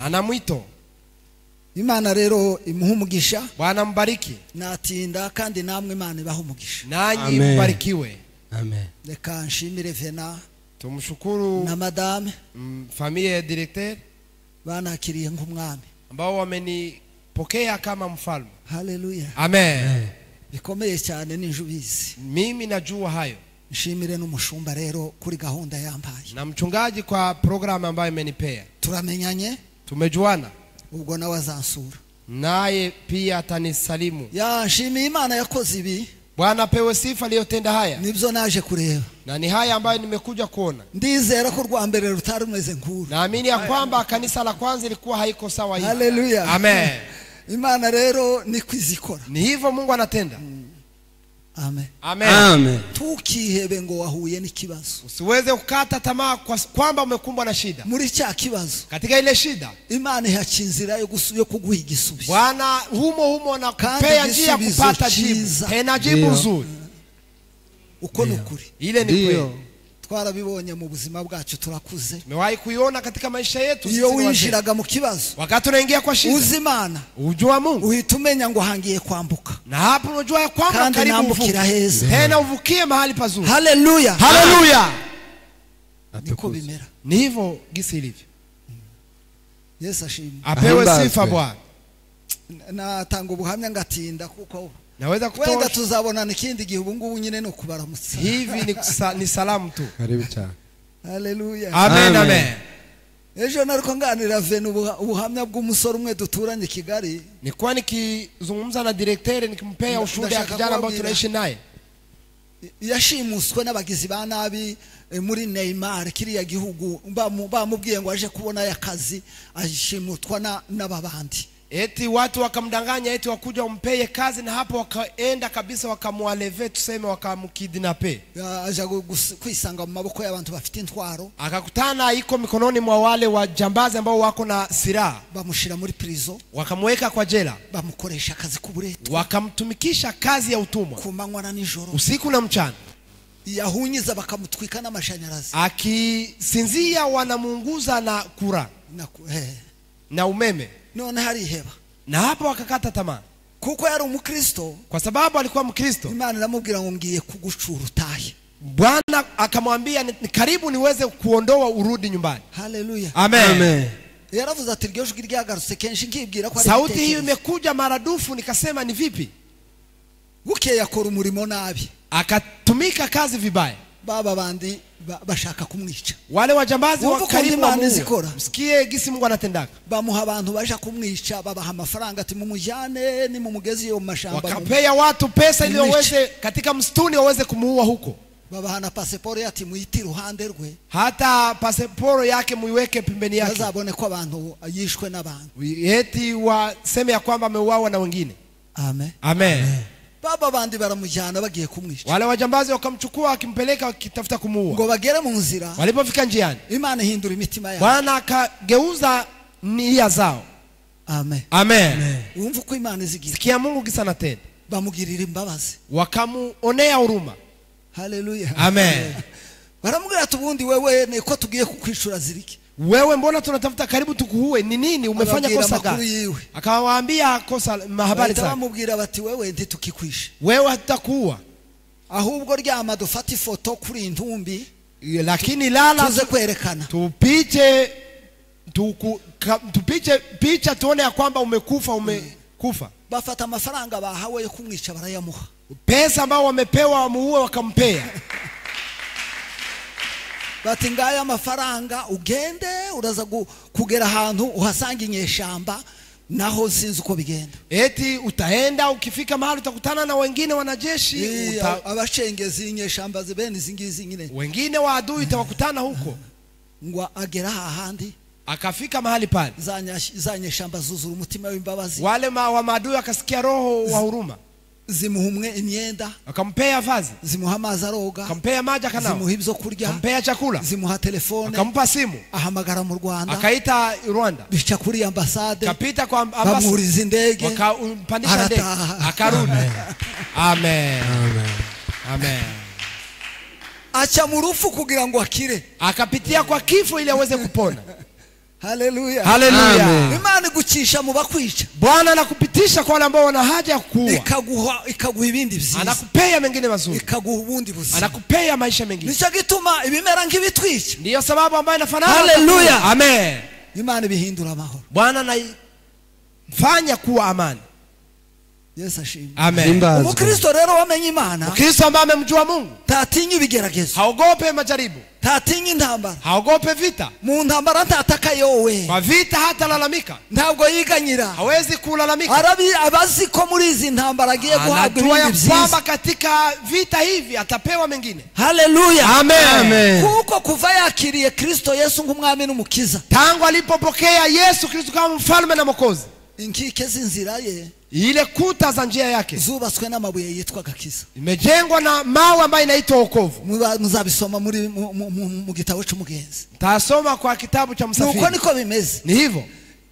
ana mwito. Imana rero imuhumugisha. Bwana mbariki. Natinda kandi namwe Imana ibahumugisha. Nanyi mbarikiwe. Amen. Reka nshimire Vena. Tumshukuru na madame familia ya directeur banakiriye nk'umwami ambao wamenipokea kama mfalme. Haleluya. Amen. Bikomeye cyane n'injubizi. Mimi najua hayo. Nshimire n'umushumba rero kuri gahunda yampaye. Na mchungaji kwa program ambayo imenipea. Turamenyanye. Tumejuana. Ubwo nawe azansura. Naye pia atanisalimu. Ya nshimiye Imana yakoze ibi. Bwana pewe sifa aliyotenda haya. Nibyo naje kureba. Na ni haya ambayo nimekuja kuona. Ndizera ko rwa mbere rutari rumeze nkuru. Naamini ya kwamba kanisa la kwanza ilikuwa haiko sawa hivi. Haleluya. Amen. Imana rero ni kwizikora. Ni hivyo Mungu anatenda. Amen. Amen. Amen. Tukihebe ngo wahuye n'ikibazo. Usiweze kukata tamaa kwamba umekumbwa na shida. Muri cya kibazo. Katika ile shida, Imana ihakinzira yo kuguha igisubizo. Bwana humo na kupea njia kupata jibu. Tena jibu nzuri. Uko nukuri. Ile ni kweli. Twarabibonye mu buzima bwacu turakuze. Tumewahi kuiona katika maisha yetu sisi. Iyo winjiraga mu kibazo. Wakati unaingia kwa shida. Uzimana. Ujua Mungu. Uhitumenya ngo hangiye kwambuka. Na hapo unajua ya kwamba karibu uvuke. Tena uvukie mahali pazuri. Haleluya. Haleluya. Niko bimera. Ni hivyo gisi ilivyo. Yesu ashimwe. Apewe sifa Bwana. Na tangu buhamya ngatinda kuko naweza kutoa. Wenda tuzabona nikindi gihe ubu ngubu nyine no kubaramutsa. Hivi ni salamu tu. Karibu cyane. Haleluya. Amen amen. Ejo nariko nganira Vena ubuhamya bw'umusore umwe duturanye Kigali. Nilikuwa nikizungumza na directeur nikimpea ushuhuda ya kijana ambao tunaishi naye. Yashimuswe n'abagizi ba nabi muri Neymar kiriya gihugu bamubwiye ngo aje kubona yakazi ashimutwa n'ababandi. Eti watu wakamdanganya eti wakuja umpeye kazi na hapo wakaenda kabisa wakamualeve tuseme wakamkidnape. Aja kwisanga mu maboko y'abantu bafite intwaro. Akakutana iko mikononi mwa wale wajambazi ambao wako na silaha. Bamushira muri prison. Wakamweka kwa jela. Bamukoresha kazi kuburetu. Wakamtumikisha kazi ya utumwa. Kumanywa na nijoro. Usiku na mchana. Yahunyiza bakamutwika n'amashanyarazi. Akisinzia wanamuunguza na kura. Na umeme. None hari heba. Na hapo wakakata tamaa. Kuko yari umukristo. Kwa sababu alikuwa mkristo. Imana iramubwira ngo ngiye kugucura utahe. Bwana akamwambia ni karibu niweze kuondoa urudi nyumbani. Haleluya. Amen. Amen. Yaravuze ati ryo jwi ryagarutse kenshi nkibwira ko ari sauti hiyo imekuja maradufu nikasema ni vipi? Buke yakora umurimo nabi. Akatumika kazi vibaya. Baba bandi bashaka kumwica. Wale wajambazi wakaribu Mungu. Msikie gisi Mungu anatendaka. Bamuha abantu baje kumwica babaha amafaranga ati mumujane ni mumugezi yo mashamba. Wakapea watu pesa ili waweze katika msituni waweze kumuua huko. Baba na pasiporo yati muiti ruhande rwe. Hata pasiporo yake muiweke pembeni yake. Bazabone ko abantu yishwe n'abantu. Eti waseme ya kwamba ameuawa na wengine. Amen. Amen. Baba bandi baramujana bagiye kumwica. Wale wajambazi wakamchukua akimpeleka wakitafuta kumuua. Ngo bagere mu nzira. Walipofika njiani. Imana hindura imitima yao. Bwana akageuza nia zao. Amen. Amen. Umva ko Imana izigira. Sikia Mungu gisa natenda. Bamugirira imbabazi. Wakamuonea huruma. Haleluya. Amen. Baramubwira tubundi wewe niko tugiye kukwishura ziriki. Wewe mbona tunatafuta karibu tukuue? Ni nini umefanya kosa gani? Akawaambia kosa mahabari zake. Baramubwira bati wewe ndi tukikwisha. Wewe hatutakuua. Ahubwo ryama dufata ifoto kuri intumbi. Lakini lala tuze kwerekana. Tupiche picha tuone ya kwamba umekufa. Bafata amafaranga bahawe yo kumwica barayamuha. Pesa ambao wamepewa wamuue wakampea. Bati ngaya amafaranga ugende uraza kugera ahantu uhasanga inyeshamba naho sinzi uko bigenda. Eti utaenda ukifika mahali utakutana na wengine wanajeshi abashengezi inyeshamba zibeni zingizi nyine. Wengine wa adui utawakutana huko. Ngwa agera hahandi. Akafika mahali pale. Zanyeshamba zuzura umutima w'imbabazi. Wale wa maadui akasikia roho wa huruma. Zimuhumwe imyenda. Akampea vazi. Zimuha amazi aroga. Akampea maji akanao. Zimuha ibyo kurya. Akampea chakula. Zimuha telefone. Akampa simu. Ahamagara mu Rwanda. Akaita Rwanda. Bica kuri ambasade. Kapita kwa ambasade. Bamuriza indege. Wakampandisha ndege. Akarudi. Amen. Amen. Amen. Acha murufu kugira ngo akire. Akapitia kwa kifo ili aweze kupona. haleluya Haleluya. Amen. imana igukisha mu bakwica Bwana anakupitisha kwa wale ambao wana haja ya kuua. ikaguha ibindi byiza Anakupea mengine mazuri. ikaguha ubundi buzima Anakupea maisha mengine. nicyo gituma ibimera nk'ibitwica Ndiyo sababu ambayo inafanana. Haleluya. Amen. imana ibihindura amahoro. Bwana anaifanya kuwa amani. Yesu ashimwe. Amen. Himbazwe. Umukristo rero wamenye imana Kristo ambaye amemjua Mungu ntatinya ibigeragezo, haogope majaribu, ntatinya intambara. haogope vita. Mu ntambara ntataka yowe, Kwa vita hata lalamika, ntabwo yiganyira. hawezi kulalamika. Abazi ko muri izi ntambara agiye guhabwa Anajua ya ibindi kwamba byiza. katika vita hivi atapewa mengine. Haleluya. Amen. Kuko kuva yakiriye Kristo Yesu nk'umwami n'umukiza, Tangu alipopokea Yesu Kristo kama mfalme na mwokozi, inkike z'inzira ye ile kuta za njia yake zubatswe n'amabuye yitwa gakiza. imejengwa na mawe ambayo inaitwa wokovu. Muzabisoma muri mu gitabo cy'umugenzi. Tasoma kwa kitabu cha Nuko Msafiri. niko bimeze. Ni hivyo.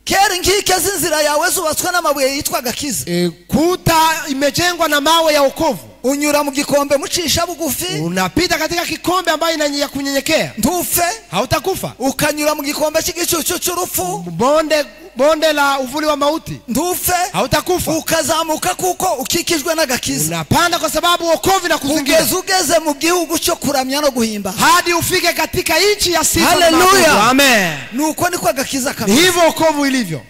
Kera inkike z'inzira yawe zubatswe n'amabuye yitwa gakiza. Kuta imejengwa na mawe ya wokovu. Unyura mu gikombe mucisha bugufi, Unapita katika kikombe ambayo ya kunyenyekea, ntufe. hautakufa. Ukanyura mu gikombe cy'igicucu cy'urupfu, Bonde la uvuli wa mauti, ntufe. hautakufa. Ukazamuka kuko ukikijwe n'agakiza. Unapanda kwa sababu wokovu inakuzingira. Ugeze mu gihugu cyo kuramya no guhimba, hadi ufike katika nchi ya sifa. Haleluya. Amen. nuko niko agakiza Ni kabisa. hivyo wokovu ilivyo.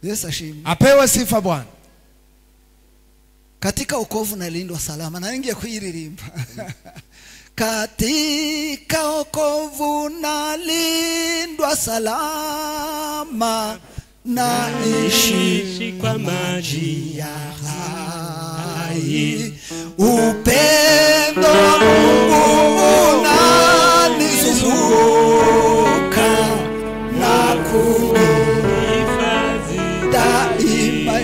Yesu ashimwe. Apewe sifa Bwana. Katika wokovu nalindwa salama, na ningiye kuyiririmba. Katika wokovu nalindwa salama, naishi kwa maji ya hai. Upendo wa Mungu unanizunguka na kunihifadhi daima,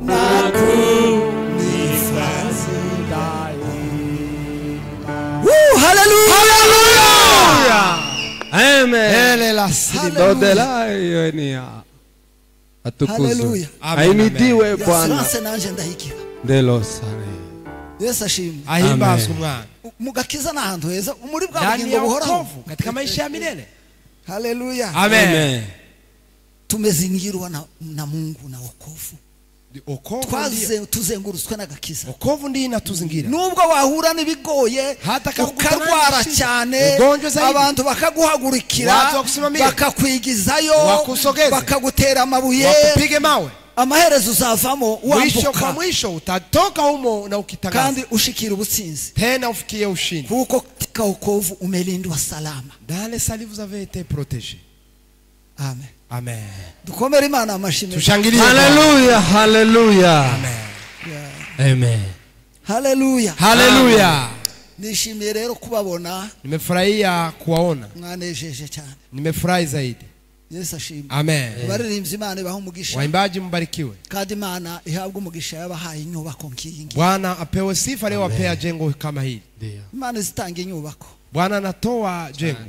na kunihifadhi daima. Hallelujah. Amen. Ele la sidi. Hallelujah. Dodelayo enia. Atukuzwe. Hallelujah. Amen. Ahimidiwe Bwana. Yasanse nanje ndahigira. Ndelo sare. Yesu ashimwe. Ahimbazwe Mwana. Mugakiza n'ahantu heza muri bwa Ndani bugingo ya buhoraho. wokovu katika maisha ya milele. Haleluya. Amen. Tumezingirwa na Mungu na wokovu. Tuzengurutswe n'agakiza. Wokovu ndiyo inatuzingira. Nubwo wahura n'ibigoye, hata kama ukarwara cyane, abantu bakaguhagurikira, bakakwigizayo, bakagutera amabuye, wakupige mawe, amaherezo uzavamo mwisho kwa wambuka, mwisho utatoka humo na ukitangaza, kandi ushikira ubutsinzi, tena ufikie ushindi. kuko katika wokovu umelindwa salama. Dans les salles vous avez été protégés. Amen. Amen. Dukomere Imana amashimwe. Tushangilie. Hallelujah, hallelujah. Amen. Amen. Hallelujah. Hallelujah. Nishimiye rero kubabona, Nimefurahia kuwaona. mwanejeje cyane. Nimefurahi zaidi. Yesu ashimwe. Amen. Baririmbye Imana ibaha umugisha, Waimbaji mbarikiwe. kandi Imana ihabwa umugisha yabahaye inyubako nk'iyi ngiyi. Bwana apewe sifa leo, apea jengo kama hili. Ndio. Imana zitanga inyubako. Bwana anatoa jengo.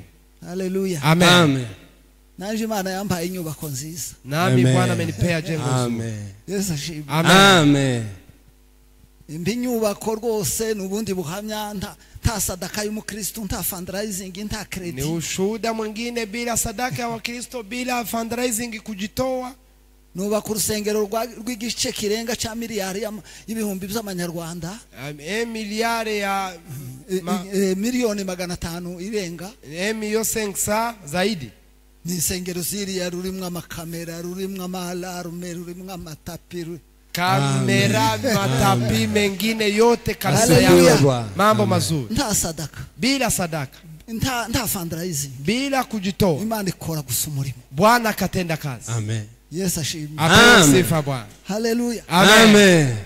Haleluya. Amen. Amen. Naje Imana yampaye inyubako nziza. Nami Amen. Bwana amenipea jengo zuri. Amen. Yesu ashimwe. Amen. Amen. Imbi nyubako rwose nubundi buhamya, nta sadaka y'umukristo, nta fundraising, nta Ni credit. ushuhuda mwingine, bila sadaka ya Wakristo, bila fundraising, kujitoa. Nubaka urusengero rw'igice kirenga cya miliyari y'ibihumbi by'amanyarwanda, Miliare ya miliyoni 500 irenga. yo zaidi. Ni insengero ziriya rurimwo amakamera, rurimwo amalarume, rurimwo amatapi, Kamera, matapi mengine yote kabisa Hallelujah. ya mambo mazuri. nta sadaka, Bila sadaka, nta fundraising. bila kujitoa, Imana ikora gusa umurimo. Bwana katenda kazi. Amen. Yesu ashimwe. Apewe Amen. sifa Bwana. Haleluya. Amen.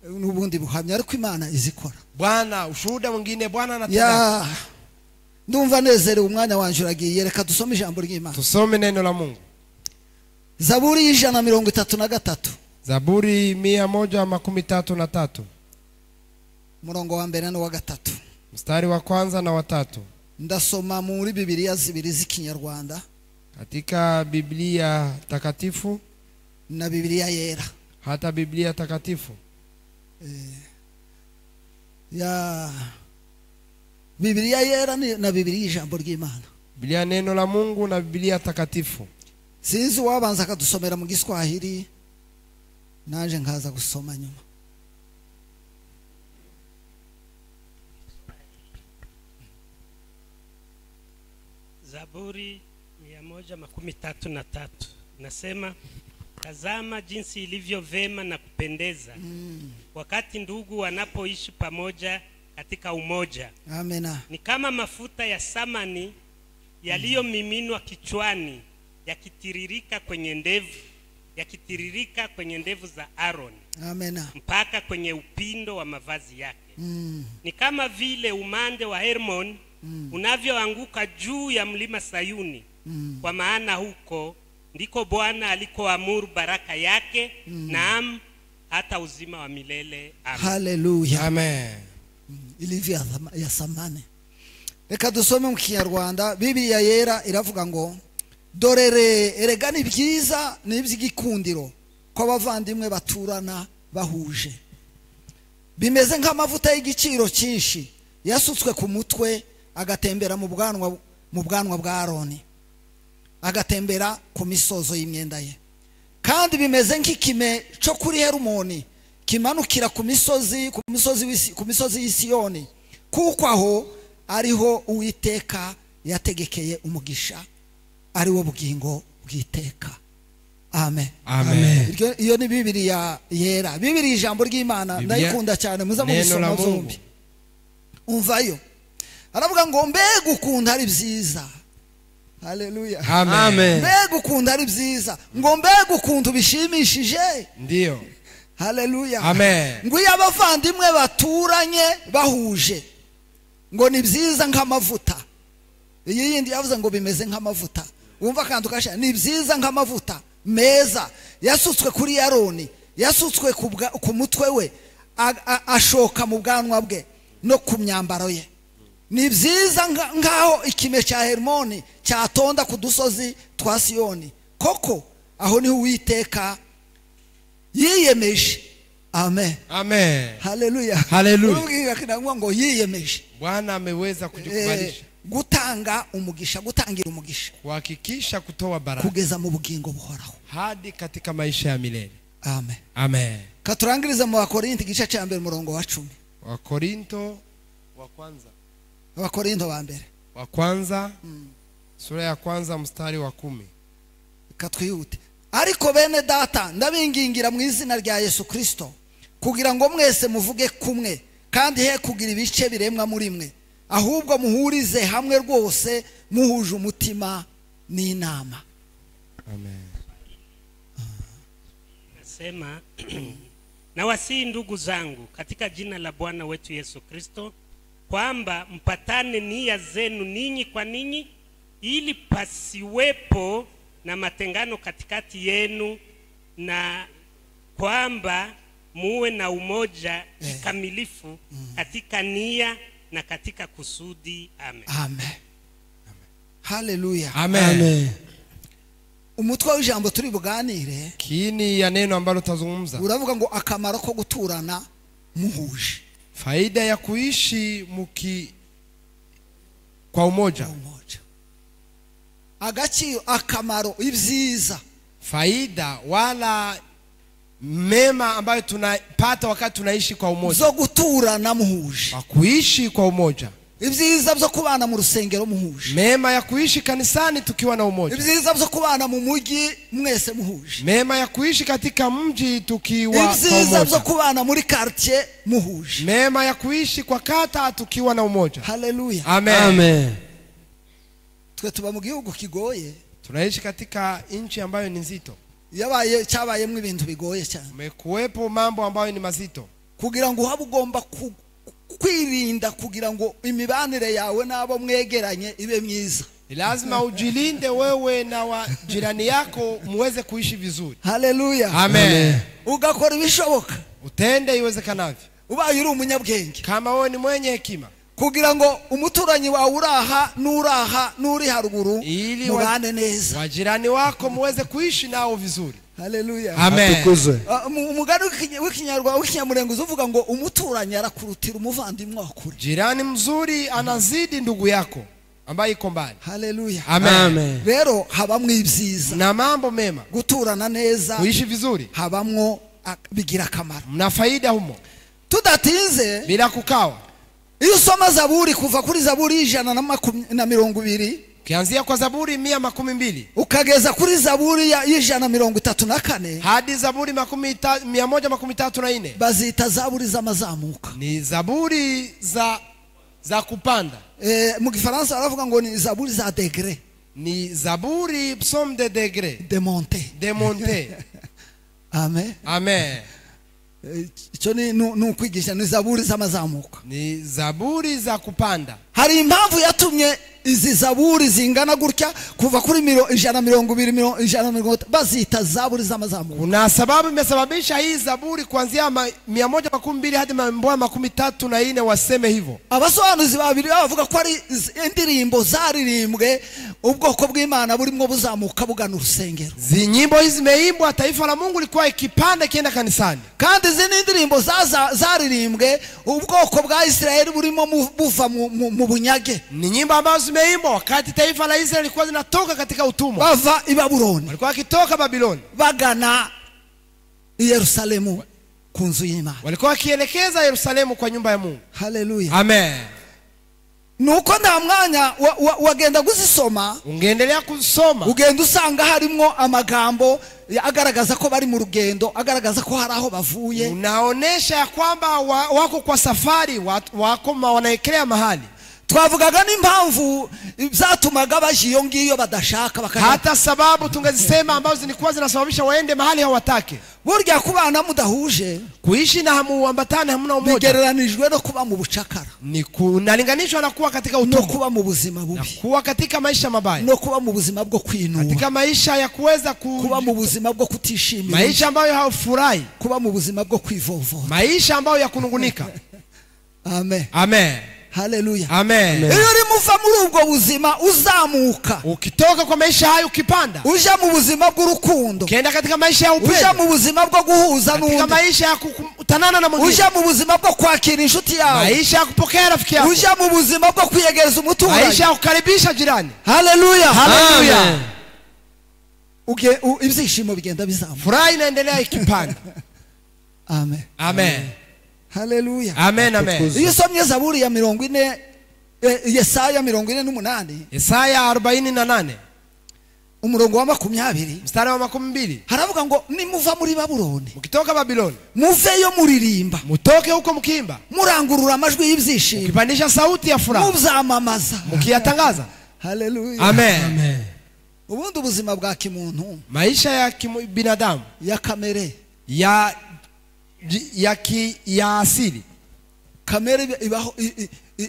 Nubundi buhamya ariko Imana izikora. Bwana, ushuhuda mwingine, Bwana anatenda. Ya ndumva nezerewe, umwanya wanje uragiye. Reka dusome ijambo ry'Imana. Tusome neno la Mungu. Zaburi 133, Zaburi 133, murongo wa mbere n'uwa gatatu. mstari wa kwanza na watatu. Ndasoma muri Bibiliya zibiri z'ikinyarwanda Katika Biblia takatifu na Bibiliya yera. hata Biblia takatifu. Biblia yera na Biblia ijambo ry'Imana. Biblia neno la Mungu na Biblia takatifu. Sinzi wabanza kadusomera mu Giswahili naje nkaza gusoma nyuma. Zaburi 133 nasema, tazama jinsi ilivyo vema na kupendeza wakati ndugu wanapoishi pamoja katika umoja. Amena. Ni kama mafuta ya samani yaliyomiminwa kichwani yakitiririka kwenye ndevu za Aaron. Amena. Mpaka kwenye upindo wa mavazi yake. Ni kama vile umande wa Hermon unavyoanguka juu ya mlima Sayuni. Kwa maana huko ndiko Bwana alikoamuru baraka yake, naam hata uzima wa milele. Amen. Hallelujah. Amen. Ilivyo ya samane. Reka dusome mu Kinyarwanda. Biblia yera iravuga ngo, dorere eregani byiza n'iby'igikundiro ko abavandimwe baturana bahuje, bimeze nk'amavuta y'igiciro cyinshi yasutswe ku mutwe agatembera mu bwanwa bwa Aroni, agatembera ku misozo y'imyenda ye. Kandi bimeze nk'ikime cyo kuri Herumoni kimanukira ku misozi y'Isiyoni, kuko aho ariho Uwiteka yategekeye umugisha, ari wo bugingo bw'iteka. Amen. Amen. Iyo ni Biblia yera. Biblia ijambo ry'Imana ndayikunda cyane, muza mu bisoma zombi. Umvayo aravuga ngo mbega ukunda ari byiza. Hallelujah. Amen. Mbega ukunda ari byiza, ngo mbega ukunda bishimishije. Ndiyo. Hallelujah. Amen. Ngo iyo abavandimwe baturanye bahuje, ngo ni byiza nk'amavuta. Iyi yindi yavuze ngo bimeze nk'amavuta. Wumva kandi ukasha ni byiza nk'amavuta meza yasutswe kuri Aroni, yasutswe ku mutwe we, ashoka mu bwanwa bwe no ku myambaro ye. Ni byiza ngaho ikime cya Hermoni cyatonda ku dusozi twa Siyoni. Koko aho ni Uwiteka yiyemeje. Amen. Amen. Hallelujah. Hallelujah. Urubwira kinangwa ngo yiyemeje. Bwana ameweza kujikubalisha. Gutanga umugisha, gutangira umugisha, kuhakikisha kutoa baraka kugeza mu bugingo buhoraho hadi katika maisha ya milele. Amen. Amen. Katurangiriza mu Wakorinto igice cya mbere umurongo wa 10. Wakorinto wa kwanza. Wakorinto wa mbere. Wa kwanza. Sura ya kwanza mstari wa 10. Katwiyute. Ariko bene data ndabingingira mu izina rya Yesu Kristo kugira ngo mwese muvuge kumwe kandi he kugira ibice biremwa muri mwe, ahubwo muhurize hamwe rwose muhuje umutima n'inama. Amen. Nasema na wasi ndugu zangu katika jina la Bwana wetu Yesu Kristo kwamba mpatane nia zenu ninyi kwa ninyi, ili pasiwepo na matengano katikati yenu, na kwamba muwe na umoja kikamilifu katika nia na katika kusudi. Amen. Amen. Hallelujah. Amen. Amen. Umutwe w'ijambo turi buganire, kiini ya neno ambalo tutazungumza, uravuga ngo akamaro ko guturana muhuje, faida ya kuishi kwa umoja. Agaciro, akamaro, ibyiza, faida wala mema ambayo tunapata wakati tunaishi kwa umoja, zo guturana muhuje, kuishi kwa umoja. Ibyiza byo kubana mu rusengero muhuje, mema ya kuishi kanisani tukiwa na umoja. Ibyiza byo kubana mu mujyi mwese muhuje, mema ya kuishi katika mji tukiwa kwa umoja. Ibyiza byo kubana muri quartier muhuje, mema ya kuishi kwa kata tukiwa na umoja. Hallelujah. Amen. Amen. Twe tuba mu gihugu kigoye, tunaishi katika nchi ambayo ni nzito, cyabayemo ibintu bigoye cyane, umekuwepo mambo ambayo ni mazito. Kugira ngo habe ugomba kwirinda kugira ngo imibanire yawe nabo mwegeranye ibe myiza. Lazima ujilinde wewe na jirani yako muweze kuishi vizuri. Hallelujah. Amen. Ugakora ibishoboka, utende iwezekanavyo, ubaye uri umunyabwenge, kama wewe ni mwenye hekima, kugira ngo umuturanyi wawe uraha nuri haruguru ili mubane neza, wajirani wako muweze kuishi nao vizuri. Haleluya. Amen. Atukuzwe. Umugani w'ikinyarwanda w'ikinyamurenguzi uvuga ngo umuturanyi arakurutira umuvandimwe wa kure. Jirani mzuri anazidi ndugu yako ambaye iko mbali. Haleluya. Amen. Amen. Rero habamwo ibyiza, Na mambo mema, guturana neza, kuishi vizuri, habamwo bigira akamaro. mna faida humo. Tudatinze, Bila kukawa, iyo usoma Zaburi kuva kuri Zaburi 120 ukianzia kwa Zaburi 112 ukageza kuri Zaburi ya 134 hadi Zaburi 134 bazita Zaburi z'amazamuka. ni zaburi za kupanda. Mu Gifaransa baravuga ngo ni Zaburi za degré, Ni zaburi psaume de degré, de montée. de montée. Amen. Amen. Icyo ni ukwigisha ni Zaburi z'amazamuka. Ni zaburi za kupanda. Hari impamvu yatumye izi Zaburi zingana gutya kuva kuri 120 bazita Zaburi z'amazamuka. Kuna sababu imesababisha hii zaburi kuanzia 112 hadi 134 waseme hivyo. Abasobanuzi babiri bavuga ko ari indirimbo zaririmbwe ubwoko bw'Imana burimo buzamuka bugana urusengero. Nyimbo hizi zimeimbwa, taifa la Mungu likuwa ikipanda kienda kanisani. Kandi izi indirimbo zaririmbwe ubwoko bwa Israeli burimo buva mu bunyage. Ni nyimbo ambazo zimeimbwa wakati taifa la Israeli lilikuwa linatoka katika utumwa. Bava i Babuloni, Walikuwa wakitoka Babiloni, bagana i Yerusalemu ku nzu y'Imana. walikuwa wakielekeza Yerusalemu kwa nyumba ya Mungu. Haleluya. Amen. Nuko nta mwanya wagenda guzisoma, Ungeendelea kusoma, ugenda usanga harimo amagambo agaragaza ko bari mu rugendo, agaragaza ko hari aho bavuye. unaonesha ya kwamba wako kwa safari, wako wanaekelea mahali. Twavugaga n'impamvu zatumaga baje iyo ngiyo badashaka bakajya. Hata sababu tungezisema ambazo zilikuwa zinasababisha waende mahali hawataki. Burya kubana mudahuje Kuishi na hamuambatane, hamuna umoja, bigereranijwe no kuba mu bucakara, ni kunalinganishwa na kuwa katika no utumwa, kuba mu buzima bubi, kuwa katika maisha mabaya, no kuba mu buzima bwo kwinura, katika maisha ya kuweza kuba mu buzima bwo kutishimira, maisha ambayo haufurahi, kuba mu buzima bwo kwivovora, maisha ambayo ya kunungunika. Amen. Amen. Haleluya. Amen. Iyo uri muva muri ubwo buzima uzamuka, Ukitoka kwa maisha hayo ukipanda, uja mu buzima bw'urukundo, ukienda katika maisha ya upendo, uja mu buzima bwo guhuza katika n'undi, maisha ya kukutanana na mwingine, uja mu buzima bwo kwakira inshuti yawe, maisha ya kupokea rafiki yako, uja mu buzima bwo kwiyegereza umuturanyi. maisha ya kukaribisha jirani. Haleluya. Haleluya. Ibyishimo bigenda bizamuka. Furaha inaendelea ikipanda. Amen. Amen. Haleluya. Amen. Amen. Iyo usomye Zaburi ya 40 Yesaya 48 Yesaya 48 umurongo wa 20 mstari wa 20 haravuga ngo nimuva muri Babuloni, mkitoka Babiloni muveyo muririmba, mutoke huko mkimba, murangurura amajwi y'ibyishimo, mkipandisha sauti ya furaha, muzamamaza, mkiyatangaza. Haleluya. Amen. Amen. Ubundi ubuzima bwa kimuntu, Maisha ya binadamu ya kamere, ya asili, kamere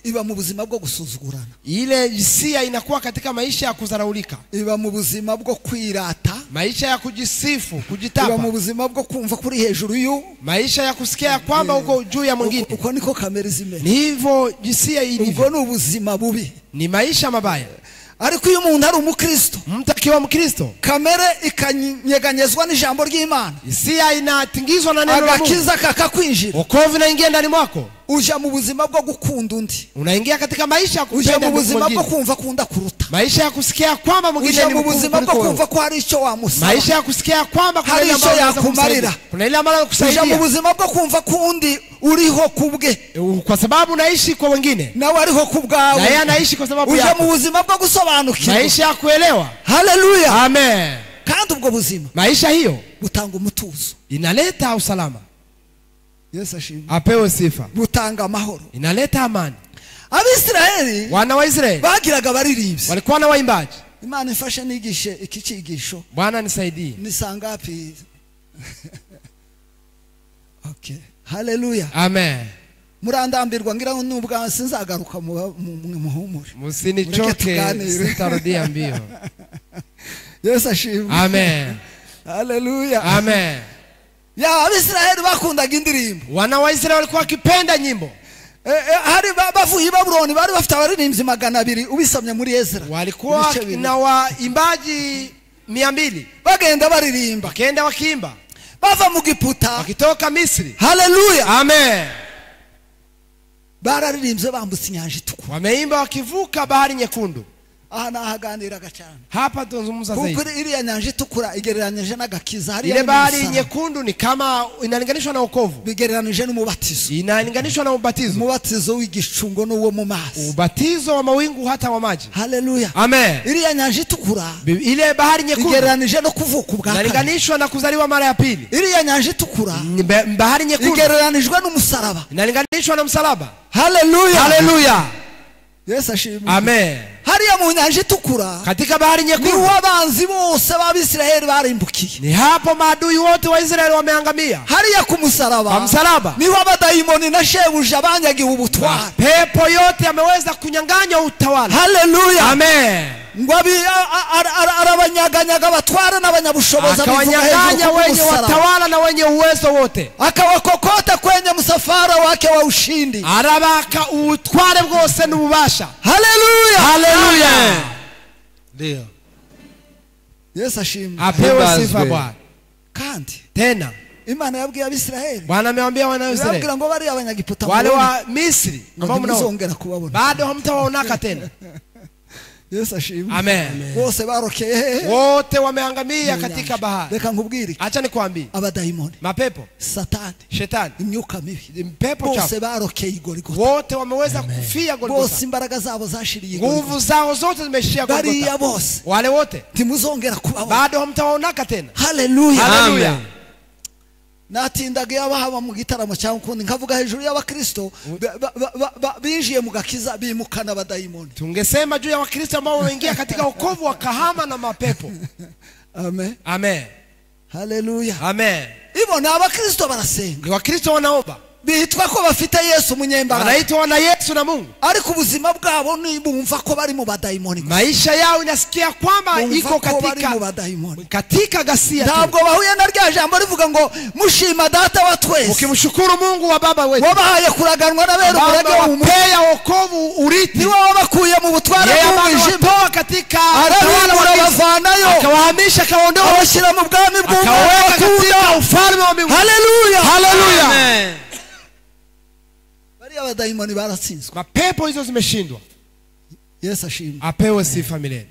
iba mu buzima bwo gusuzugurana, ile hisia inakuwa katika maisha ya kudharaulika, iba mu buzima bwo kwirata, maisha ya kujisifu, iba kujitapa, mu buzima bwo kumva kuri hejuru yu, maisha ya kusikia kwamba uko juu ya mwingine. uko niko kamere zimeze. Ni hivyo hisia ilivyo, Ubwo ni ubuzima bubi. ni maisha mabaya. Ariko iyo umuntu ari umukristo, Mtu akiwa Mkristo, kamere ikanyeganyezwa n'ijambo ry'Imana, hisia inatingizwa na neno la Mungu, agakiza kakakwinjira, wokovu unaingia ndani mwako, uja mu buzima bwo gukunda undi, unaingia katika maisha ya uja kupenda mu buzima bwo mwingine, kumva kunda kuruta, maisha ya kusikia kwamba mwingine uja ni mu mkuu buzima bwo kuliko kumva wewe, ko hari icyo wamusaba, maisha ya kusikia kwamba kuna hari ile icyo ambayo unaweza yakumarira, kumsaidia, kuna ile ambayo uja mu kusaidia, buzima bwo kumva ko undi uriho kubwe, kwa sababu unaishi kwa wengine nawe ariho kubwawe, na yeye anaishi kwa sababu uja mu yako, buzima bwo gusobanukirwa, maisha ya kuelewa. Haleluya. Amen. Kandi ubwo buzima Maisha hiyo butanga umutuzo, inaleta usalama. Yesu ashimwe. Apewe sifa. Butanga amahoro. Inaleta amani. Abisirayeli Wana wa Israeli bagiraga abaririmbyi, walikuwa na waimbaji. Imana ifasha nigishe iki cyigisho. Bwana nisaidie. Ni sangapi? Okay. Haleluya. Amen. Murandambirwa ngira nubwo sinzagaruka mu muhumure. Musinichoke, sitarudia mbio. Yesu ashimwe. Amen. Haleluya. Amen. Ya Abisirayeli bakundaga indirimbo. Wana wa Israeli walikuwa wakipenda nyimbo. Hari bavuye Babuloni bari bafite abaririmbyi 200 ubisomye muri Ezra. Walikuwa na waimbaji 200 bagenda baririmba wakaenda wakiimba bava mu Giputa wakitoka Misri. haleluya Amen. bararirimbye bambutse inyanja itukura Wameimba wakivuka bahari nyekundu. aha nahaganiraga cyane Hapa tunazungumza zaidi. kuko iriya nyanja itukura igereranije n'agakiza Ile bahari nyekundu ni kama inalinganishwa na wokovu. bigereranije n'umubatizo Inalinganishwa na ubatizo. umubatizo w'igicungo n'uwo mu mazi Ubatizo wa mawingu hata wa maji. haleluya Amen. iriya nyanja itukura Ile bahari nyekundu igereranije no kuvuka ubwa kabiri inalinganishwa na kuzaliwa mara ya pili. iriya nyanja itukura Bahari nyekundu igereranijwe n'umusaraba inalinganishwa na msalaba. haleluya Haleluya. Yesu ashimwe Amen. hariya mu nyanja itukura Katika bahari ni nyekundu abanzi bose b'Abisirayeli barimbukiye ni hapo maadui wote wa Israeli wameangamia. hariya ku Kwa musaraba msalaba niho abadayimoni na shebuja banyagiwe ubutware pepo yote yameweza kunyang'anya utawala. haleluya Amen. ngo arabanyaganyaga abatware n'abanyabushobozi Akawanyang'anya wenye watawala na wenye uwezo wote, akawakokota kwenye msafara wake wa ushindi arabaka utware bwose n'ububasha. haleluya Haleluya. Ndio. Yesu ashimwe Apewe sifa Bwana. kandi Tena Imana yabwiye Abisirayeli Bwana amewaambia wana wa Israeli, irabwira ngo bari abanyagiputa wale wa Misri ambao mnaona muzongera kubabona bado hamtawaonaka tena. Yesu ashimwe Amen. bose barokeye Wote wameangamia katika bahari. reka nkubwire Acha nikwambie, abadayimoni mapepo, satani shetani, imyuka mibi pepo bose chafu barokeye Igorigota wote wameweza kufia Golgotha. bose imbaraga zabo zashiriye Nguvu Igorigota zao zote zimeshia bariya Golgotha. bose Wale wote ntimuzongera kubabona bado hamtawaonaka tena. haleluya Haleluya. natindaga yabahaba mu gitaramo cyangwa ukundi nkavuga hejuru y'abakristo binjiye mu gakiza bimukana abadayimoni Tungesema juu ya Wakristo ambao wameingia katika wokovu wakahama na mapepo. amen Amen. haleluya Amen. ibo ni abakristo barasenga Ni Wakristo wanaomba, bitwa ko bafite Yesu munyembaraga wanaitwa wana Yesu na Mungu. ariko ubuzima bwabo ni bumva ko bari mu badayimoni Maisha yao inasikia kwamba iko katika ghasia tu. ntabwo bahuye na rya jambo rivuga ngo mushima data wa twese Ukimshukuru Mungu wa baba wetu wabahaye kuraganwa na bero umurage wapea wokovu urithi, ni wowe bakuye mu butware bw'umwijima toa katika arabimura bavanayo akawahamisha, akaondoa, abashyira mu bwami akaweka katika ufalme wa mbinguni. haleluya Haleluya. Amen. bari abadayimoni baratsinzwe Mapepo hizo zimeshindwa. Yesu ashimwe Apewe sifa milele.